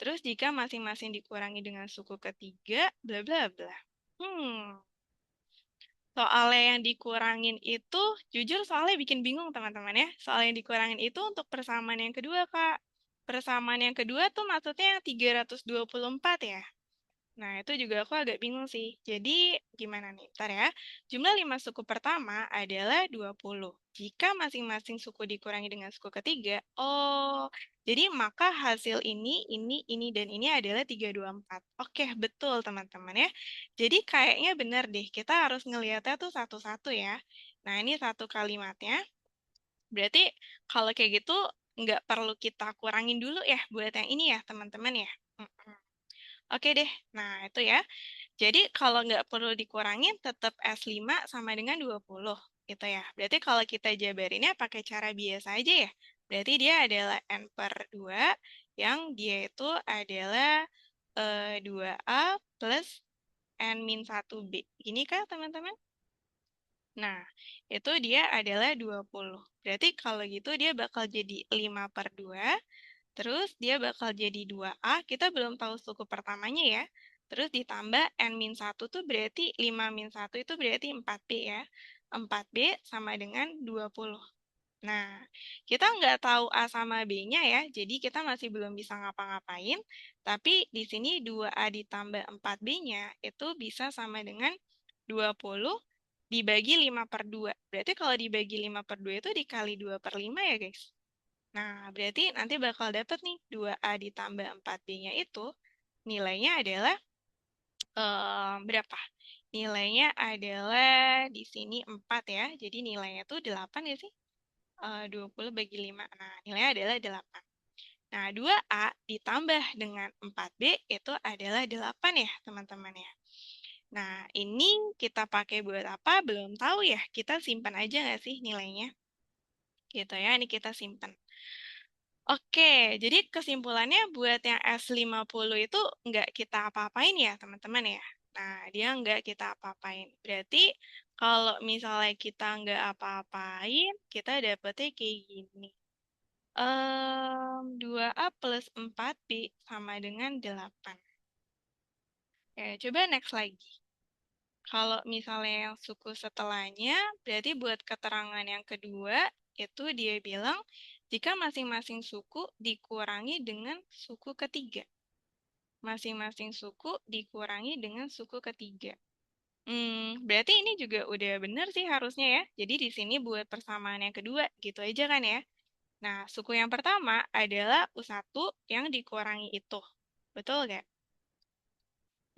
Terus jika masing-masing dikurangi dengan suku ketiga, bla bla bla. Soalnya yang dikurangin itu, jujur soalnya bikin bingung teman-teman ya. Soal yang dikurangin itu untuk persamaan yang kedua, Kak. Persamaan yang kedua tuh maksudnya yang 324 ya. Nah, itu juga aku agak bingung sih. Jadi, gimana nih? Ntar ya. Jumlah 5 suku pertama adalah 20. Jika masing-masing suku dikurangi dengan suku ketiga, oh, jadi maka hasil ini, dan ini adalah 324. Oke, betul teman-teman ya. Jadi kayaknya benar deh, kita harus ngelihatnya tuh satu-satu ya. Nah, ini satu kalimatnya. Berarti kalau kayak gitu, nggak perlu kita kurangin dulu ya buat yang ini ya, teman-teman ya. Mm-mm. Oke deh, nah itu ya. Jadi kalau nggak perlu dikurangin, tetap S5 sama dengan 20 gitu ya. Berarti kalau kita jabarinnya pakai cara biasa aja ya. Berarti dia adalah N per 2, yang dia itu adalah 2A plus N min 1B. Ini kah teman-teman? Nah, itu dia adalah 20. Berarti kalau gitu dia bakal jadi 5 per 2. Terus dia bakal jadi 2A, kita belum tahu suku pertamanya ya. Terus ditambah N-1 tuh berarti 5-1 itu berarti 4B ya. 4B sama dengan 20. Nah, kita nggak tahu A sama B-nya ya, jadi kita masih belum bisa ngapa-ngapain. Tapi di sini 2A ditambah 4B-nya itu bisa sama dengan 20 dibagi 5 per 2. Berarti kalau dibagi 5 per 2 itu dikali 2 per 5 ya guys. Nah, berarti nanti bakal dapet nih 2A ditambah 4B-nya itu nilainya adalah berapa? Nilainya adalah di sini 4 ya. Jadi nilainya tuh 8 ya sih? 20 bagi 5. Nah, nilainya adalah 8. Nah, 2A ditambah dengan 4B itu adalah 8 ya, teman-teman ya. Nah, ini kita pakai buat apa? Belum tahu ya. Kita simpan aja nggak sih nilainya? Gitu ya, ini kita simpan. Oke, jadi kesimpulannya buat yang S50 itu nggak kita apa-apain ya, teman-teman ya. Nah, dia nggak kita apa-apain. Berarti kalau misalnya kita nggak apa-apain, kita dapetnya kayak gini. 2A plus 4B sama dengan 8. Ya, coba next lagi. Kalau misalnya yang suku setelahnya, berarti buat keterangan yang kedua, itu dia bilang, jika masing-masing suku dikurangi dengan suku ketiga. Masing-masing suku dikurangi dengan suku ketiga. Berarti ini juga udah benar sih harusnya ya. Jadi di sini buat persamaan yang kedua, gitu aja kan ya. Nah, suku yang pertama adalah U1 yang dikurangi itu. Betul nggak?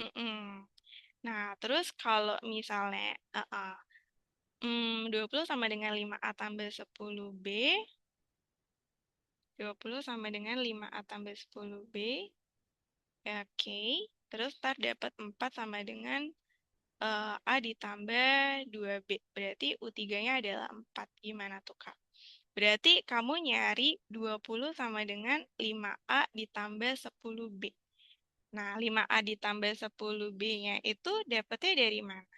Mm-mm. Nah, terus kalau misalnya 20 sama dengan 5A tambah 10B. 20 sama dengan 5A tambah 10B. Oke. Terus ntar dapat 4 sama dengan A ditambah 2B. Berarti U3-nya adalah 4. Gimana tuh, Kak? Berarti kamu nyari 20 sama dengan 5A ditambah 10B. Nah, 5A ditambah 10B-nya itu dapatnya dari mana?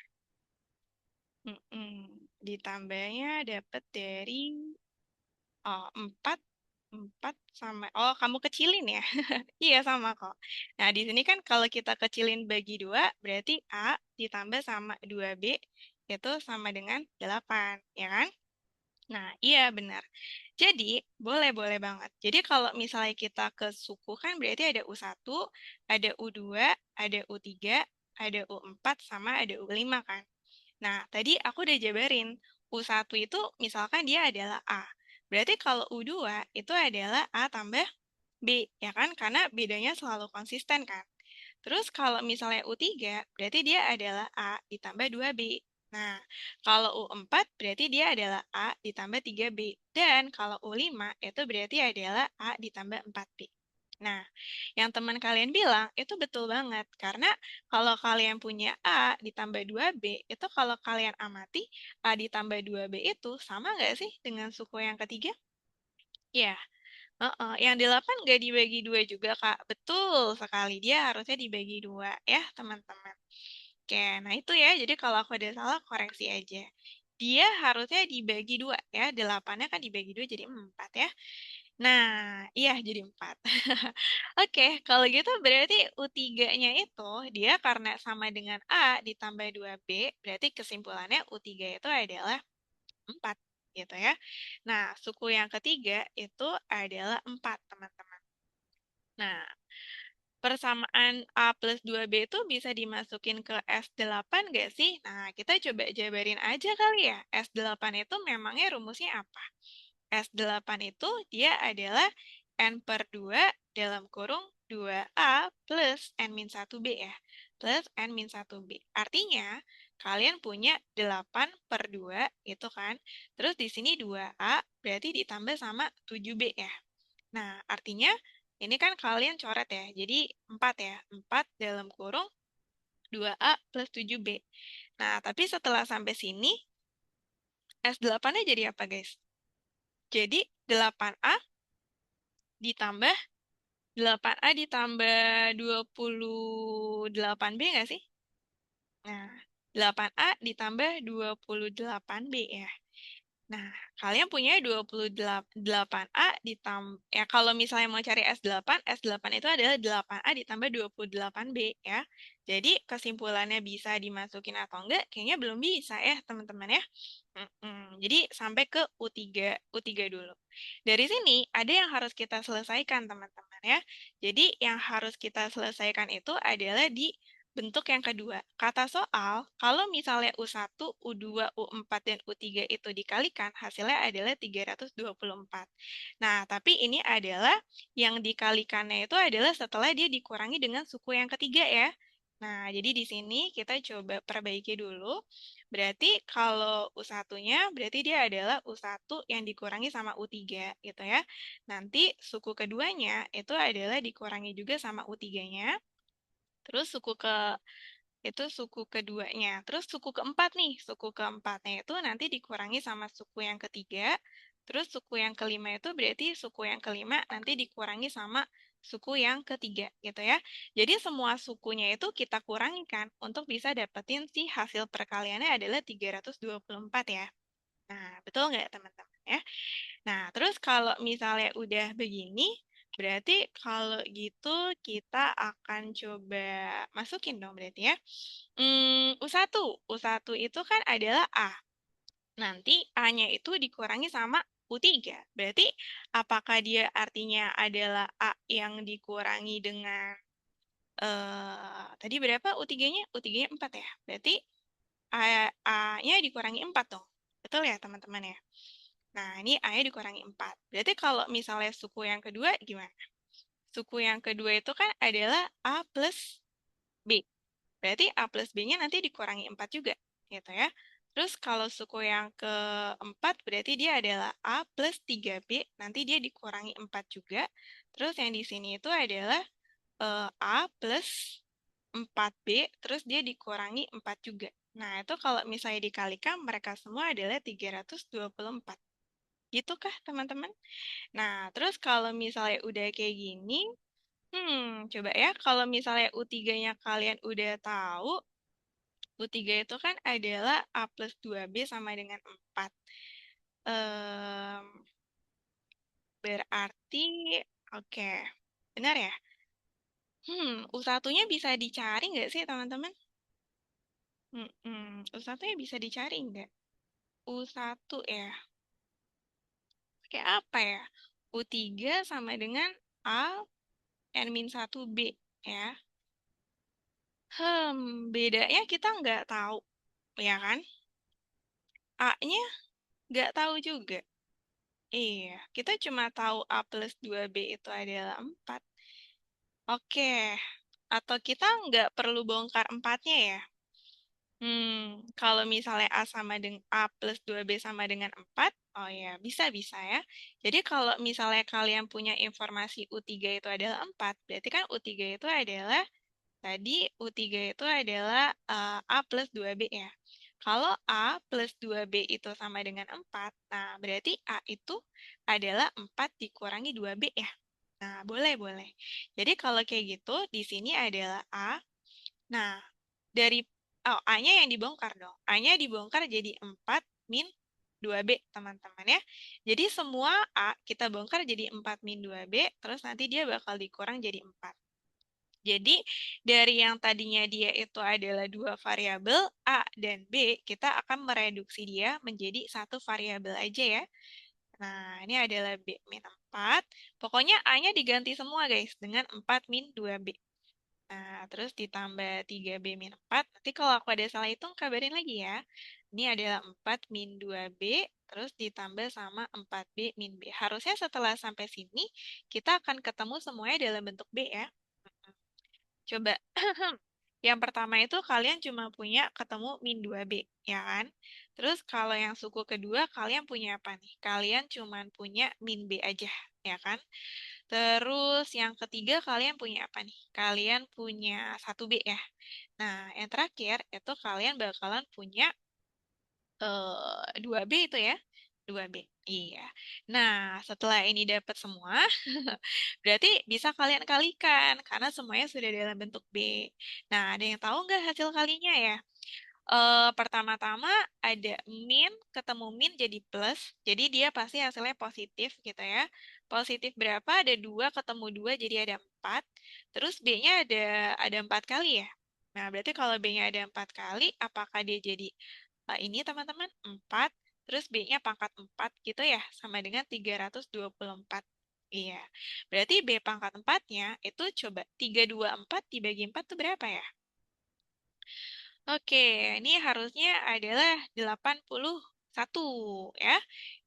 Ditambahnya dapat dari 4, 4 sama, oh kamu kecilin ya? Iya sama kok. Nah di sini kan kalau kita kecilin bagi 2, berarti A ditambah sama 2B itu sama dengan 8, ya kan? Nah iya benar. Jadi boleh-boleh banget. Jadi kalau misalnya kita ke suku kan berarti ada U1, ada U2, ada U3, ada U4, sama ada U5 kan? Nah, tadi aku udah jabarin. U1 itu misalkan dia adalah A. Berarti kalau U2 itu adalah A tambah B, ya kan? Karena bedanya selalu konsisten kan. Terus kalau misalnya U3, berarti dia adalah A ditambah 2B. Nah, kalau U4 berarti dia adalah A ditambah 3B. Dan kalau U5 itu berarti adalah A ditambah 4B. Nah, yang teman kalian bilang itu betul banget. Karena kalau kalian punya A ditambah 2B, itu kalau kalian amati, A ditambah 2B itu sama nggak sih dengan suku yang ketiga? Ya, yang 8 nggak dibagi 2 juga, Kak. Betul sekali, dia harusnya dibagi 2 ya, teman-teman. Oke, nah itu ya, jadi kalau aku ada salah, koreksi aja. Dia harusnya dibagi 2 ya, 8-nya kan dibagi 2 jadi 4 ya. Nah, iya jadi 4. Oke, kalau gitu berarti U3-nya itu dia karena sama dengan A ditambah 2B, berarti kesimpulannya U3 itu adalah 4 gitu ya. Nah, suku yang ketiga itu adalah 4, teman-teman. Nah, persamaan A plus 2B itu bisa dimasukin ke S8 nggak sih? Nah, kita coba jabarin aja kali ya. S8 itu memangnya rumusnya apa? S8 itu dia adalah N per 2 dalam kurung 2A plus N-1B ya. Plus N-1B. Artinya, kalian punya 8 per 2 itu kan. Terus di sini 2A berarti ditambah sama 7B ya. Nah, artinya ini kan kalian coret ya. Jadi 4 ya. 4 dalam kurung 2A plus 7B. Nah, tapi setelah sampai sini, S8-nya jadi apa, guys? Jadi 8A ditambah 8A ditambah 28B nggak sih? Nah, 8A ditambah 28B ya. Nah, kalian punya 28A ditambah, ya kalau misalnya mau cari S8, S8 itu adalah 8A ditambah 28B ya. Jadi kesimpulannya bisa dimasukin atau enggak, kayaknya belum bisa ya teman-teman ya. Jadi sampai ke U3 dulu. Dari sini ada yang harus kita selesaikan teman-teman ya. Jadi yang harus kita selesaikan itu adalah di bentuk yang kedua. Kata soal, kalau misalnya U1, U2, U4, dan U3 itu dikalikan, hasilnya adalah 324. Nah, tapi ini adalah yang dikalikannya itu adalah setelah dia dikurangi dengan suku yang ketiga ya. Nah, jadi di sini kita coba perbaiki dulu. Berarti kalau U1-nya, berarti dia adalah U1 yang dikurangi sama U3 gitu ya. Nanti suku keduanya itu adalah dikurangi juga sama U3-nya. Terus suku keduanya. Terus suku keempat nih, suku keempatnya itu nanti dikurangi sama suku yang ketiga. Terus suku yang kelima itu berarti suku yang kelima nanti dikurangi sama suku yang ketiga gitu ya. Jadi semua sukunya itu kita kurangi kan untuk bisa dapetin si hasil perkaliannya adalah 324 ya. Nah, betul nggak teman-teman ya? Nah, terus kalau misalnya udah begini, berarti kalau gitu kita akan coba masukin dong berarti ya. U1. U1 itu kan adalah A. Nanti A-nya itu dikurangi sama U3. Berarti apakah dia artinya adalah A yang dikurangi dengan tadi berapa U3-nya? U3-nya 4 ya. Berarti A-nya dikurangi 4 dong. Betul ya teman-teman ya? Nah, ini A-nya dikurangi 4. Berarti kalau misalnya suku yang kedua gimana? Suku yang kedua itu kan adalah A plus B. Berarti A plus B-nya nanti dikurangi 4 juga, gitu ya. Terus kalau suku yang keempat berarti dia adalah A plus 3B, nanti dia dikurangi 4 juga. Terus yang di sini itu adalah A plus 4B, terus dia dikurangi 4 juga. Nah, itu kalau misalnya dikalikan, mereka semua adalah 324. Gitu kah, teman-teman? Nah, terus kalau misalnya udah kayak gini, coba ya, kalau misalnya U3-nya kalian udah tahu, U3 itu kan adalah A plus 2B sama dengan 4. Em, berarti, oke, benar ya? U1-nya bisa dicari nggak sih, teman-teman? U1-nya bisa dicari nggak? U1 ya. Kayak apa ya? U3 sama dengan A N-1B ya. Bedanya kita nggak tahu, ya kan? A-nya nggak tahu juga. Iya, kita cuma tahu A plus 2B itu adalah 4. Oke, atau kita nggak perlu bongkar 4-nya ya? Kalau misalnya A sama dengan A plus 2B sama dengan 4, oh ya, bisa-bisa ya. Jadi kalau misalnya kalian punya informasi U3 itu adalah 4, berarti kan U3 itu adalah tadi U3 itu adalah A plus 2B ya. Kalau A plus 2B itu sama dengan 4, nah berarti A itu adalah 4 dikurangi 2B ya. Nah, boleh. Jadi kalau kayak gitu, di sini adalah A. Nah, dari A-nya yang dibongkar dong. A-nya dibongkar jadi 4 min 2B, teman-teman ya. Jadi semua A kita bongkar jadi 4 min 2B, terus nanti dia bakal dikurang jadi 4. Jadi dari yang tadinya dia itu adalah dua variabel A dan B, kita akan mereduksi dia menjadi satu variabel aja ya. Nah, ini adalah B min 4. Pokoknya A-nya diganti semua guys dengan 4 min 2B. terus ditambah 3B min 4. Nanti kalau aku ada salah hitung, kabarin lagi ya. Ini adalah 4 min 2B, terus ditambah sama 4B min B. Harusnya setelah sampai sini, kita akan ketemu semuanya dalam bentuk B ya. Coba. Yang pertama itu kalian cuma punya ketemu min 2B, ya kan? Terus kalau yang suku kedua, kalian punya apa nih? Kalian cuma punya min B aja, ya kan? Terus yang ketiga kalian punya apa nih? Kalian punya 1B ya. Nah, yang terakhir itu kalian bakalan punya 2B itu ya. 2B. Iya. Nah, setelah ini dapat semua, berarti bisa kalian kalikan karena semuanya sudah dalam bentuk B. Nah, ada yang tahu nggak hasil kalinya ya? Pertama-tama ada min, ketemu min jadi plus, jadi dia pasti hasilnya positif gitu ya. Positif berapa? Ada 2 ketemu 2 jadi ada 4. Terus B-nya ada 4 kali ya. Nah, berarti kalau B-nya ada 4 kali, apakah dia jadi ini teman-teman? 4, terus B-nya pangkat 4 gitu ya, sama dengan 324. Iya, berarti B pangkat 4-nya itu coba 324 dibagi 4 itu berapa ya? Oke, ini harusnya adalah 81 ya.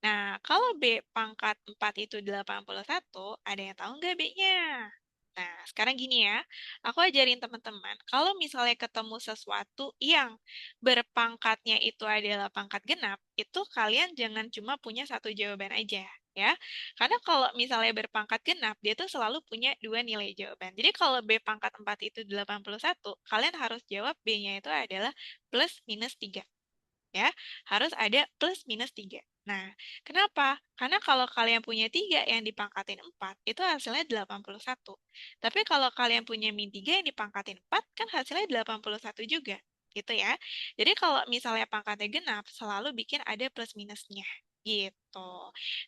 Nah, kalau B pangkat 4 itu 81, ada yang tahu nggak B-nya? Nah, sekarang gini ya, aku ajarin teman-teman, kalau misalnya ketemu sesuatu yang berpangkatnya itu adalah pangkat genap, itu kalian jangan cuma punya satu jawaban aja, ya. Karena kalau misalnya berpangkat genap, dia tuh selalu punya dua nilai jawaban. Jadi kalau B pangkat 4 itu 81, kalian harus jawab B-nya itu adalah plus minus 3 ya, harus ada plus minus 3. Nah, kenapa? Karena kalau kalian punya 3 yang dipangkatin 4, itu hasilnya 81. Tapi kalau kalian punya min 3 yang dipangkatin 4, kan hasilnya 81 juga. Gitu ya. Jadi kalau misalnya pangkatnya genap, selalu bikin ada plus minusnya. Gitu.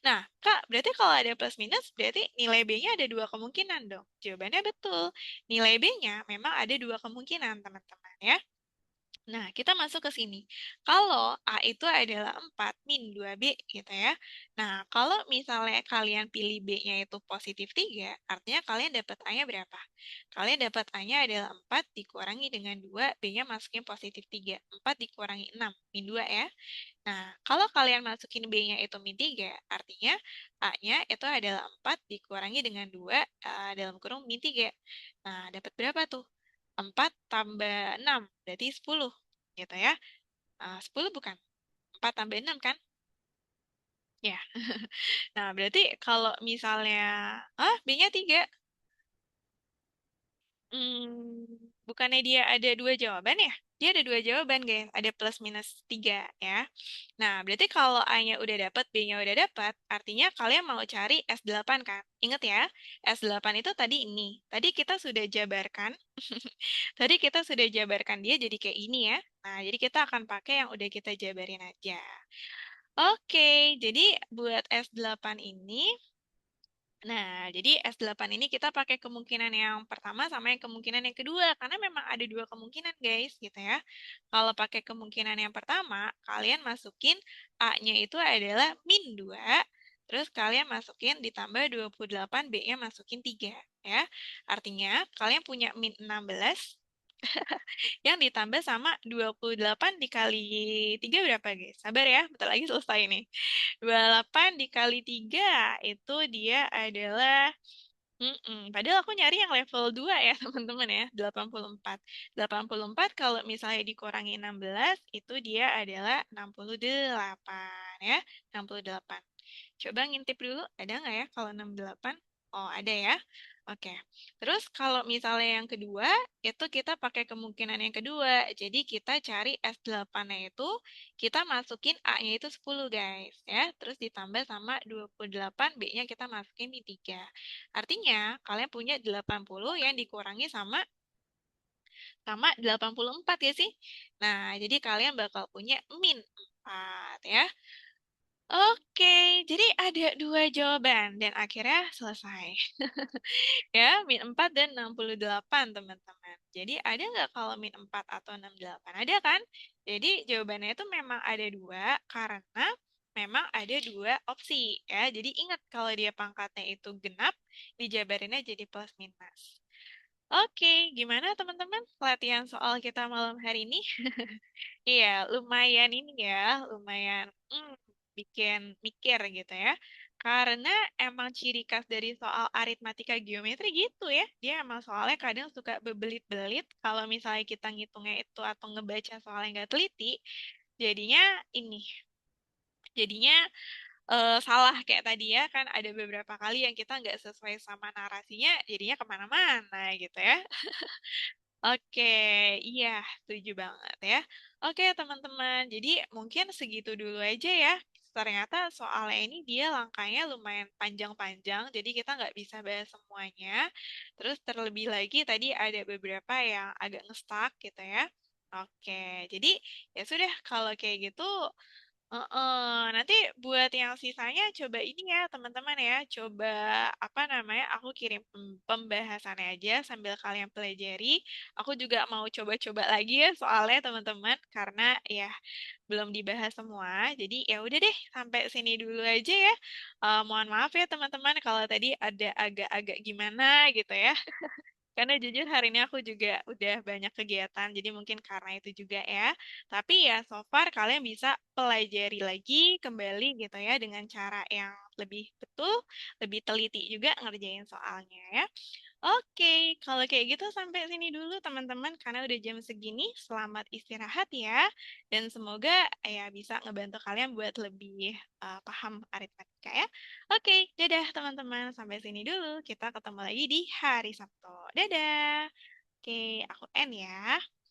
Nah, Kak, berarti kalau ada plus minus, berarti nilai B-nya ada dua kemungkinan dong. Jawabannya betul. Nilai B-nya memang ada dua kemungkinan, teman-teman ya. Nah, kita masuk ke sini. Kalau A itu adalah 4 min 2B gitu ya. Nah, kalau misalnya kalian pilih B-nya itu positif 3, artinya kalian dapat A-nya berapa? Kalian dapat A-nya adalah 4 dikurangi dengan 2, B-nya masukin positif 3. 4 dikurangi 6, min 2 ya. Nah, kalau kalian masukin B-nya itu min 3, artinya A-nya itu adalah 4 dikurangi dengan 2 dalam kurung min 3. Nah, dapat berapa tuh? 4 tambah 6, berarti 10. Gitu ya. 10 bukan? 4 tambah 6 kan? Ya. Nah, berarti kalau misalnya... B-nya 3. Bukannya dia ada dua jawaban ya? Dia ada dua jawaban, guys. Ada plus minus 3 ya. Nah, berarti kalau A-nya udah dapat, B-nya udah dapat, artinya kalian mau cari S8 kan? Ingat ya, S8 itu tadi ini. Tadi kita sudah jabarkan. Tadi kita sudah jabarkan dia jadi kayak ini ya. Nah, jadi kita akan pakai yang udah kita jabarin aja. Oke, jadi buat S8 ini, nah, jadi S8 ini kita pakai kemungkinan yang pertama sama yang kemungkinan yang kedua, karena memang ada dua kemungkinan guys, gitu ya. Kalau pakai kemungkinan yang pertama, kalian masukin A-nya itu adalah min 2, terus kalian masukin ditambah 28, B-nya masukin 3, ya. Artinya, kalian punya min 16, yang ditambah sama 28 dikali 3 berapa guys? Sabar ya, bentar lagi selesai nih. 28 dikali 3 itu dia adalah padahal aku nyari yang level 2 ya teman-teman ya, 84. 84 kalau misalnya dikurangi 16 itu dia adalah 68 ya, 68. Coba ngintip dulu, ada nggak ya kalau 68? Oh, ada ya. Oke. Terus kalau misalnya yang kedua, itu kita pakai kemungkinan yang kedua. Jadi kita cari S8-nya itu, kita masukin A-nya itu 10 guys. Ya. Terus ditambah sama 28, B-nya kita masukin di 3. Artinya, kalian punya 80 yang dikurangi sama 84 ya sih? Nah, jadi kalian bakal punya min 4 ya. Oke, jadi ada dua jawaban dan akhirnya selesai. Ya, min 4 dan 68, teman-teman. Jadi ada nggak kalau min 4 atau 68? Ada kan? Jadi jawabannya itu memang ada dua karena memang ada dua opsi ya. Jadi ingat kalau dia pangkatnya itu genap, dijabarinnya jadi plus minus. Oke, gimana teman-teman latihan soal kita malam hari ini? Iya, lumayan ini ya, lumayan bikin mikir gitu ya. Karena emang ciri khas dari soal aritmatika geometri gitu ya. Dia emang soalnya kadang suka bebelit-belit kalau misalnya kita ngitungnya itu atau ngebaca soalnya nggak teliti, jadinya ini. Jadinya salah kayak tadi ya, kan ada beberapa kali yang kita nggak sesuai sama narasinya, jadinya kemana-mana gitu ya. Oke, iya, setuju banget ya. Oke, teman-teman. Jadi mungkin segitu dulu aja ya. Ternyata soalnya ini dia langkahnya lumayan panjang-panjang, jadi kita nggak bisa bahas semuanya. Terus terlebih lagi tadi ada beberapa yang agak ngestak gitu ya. Oke, jadi ya sudah kalau kayak gitu nanti buat yang sisanya coba ini ya teman-teman ya, coba apa namanya, aku kirim pembahasannya aja sambil kalian pelajari. Aku juga mau coba-coba lagi ya soalnya teman-teman karena ya belum dibahas semua. Jadi ya udah deh sampai sini dulu aja ya. Mohon maaf ya teman-teman kalau tadi ada agak-agak gimana gitu ya. Karena jujur hari ini aku juga udah banyak kegiatan, jadi mungkin karena itu juga ya. Tapi ya so far kalian bisa pelajari lagi kembali gitu ya dengan cara yang lebih betul, lebih teliti juga ngerjain soalnya ya. Oke, kalau kayak gitu sampai sini dulu teman-teman karena udah jam segini. Selamat istirahat ya. Dan semoga ya bisa ngebantu kalian buat lebih paham aritmatika ya. Oke, dadah teman-teman. Sampai sini dulu. Kita ketemu lagi di hari Sabtu. Dadah. Oke, aku end ya.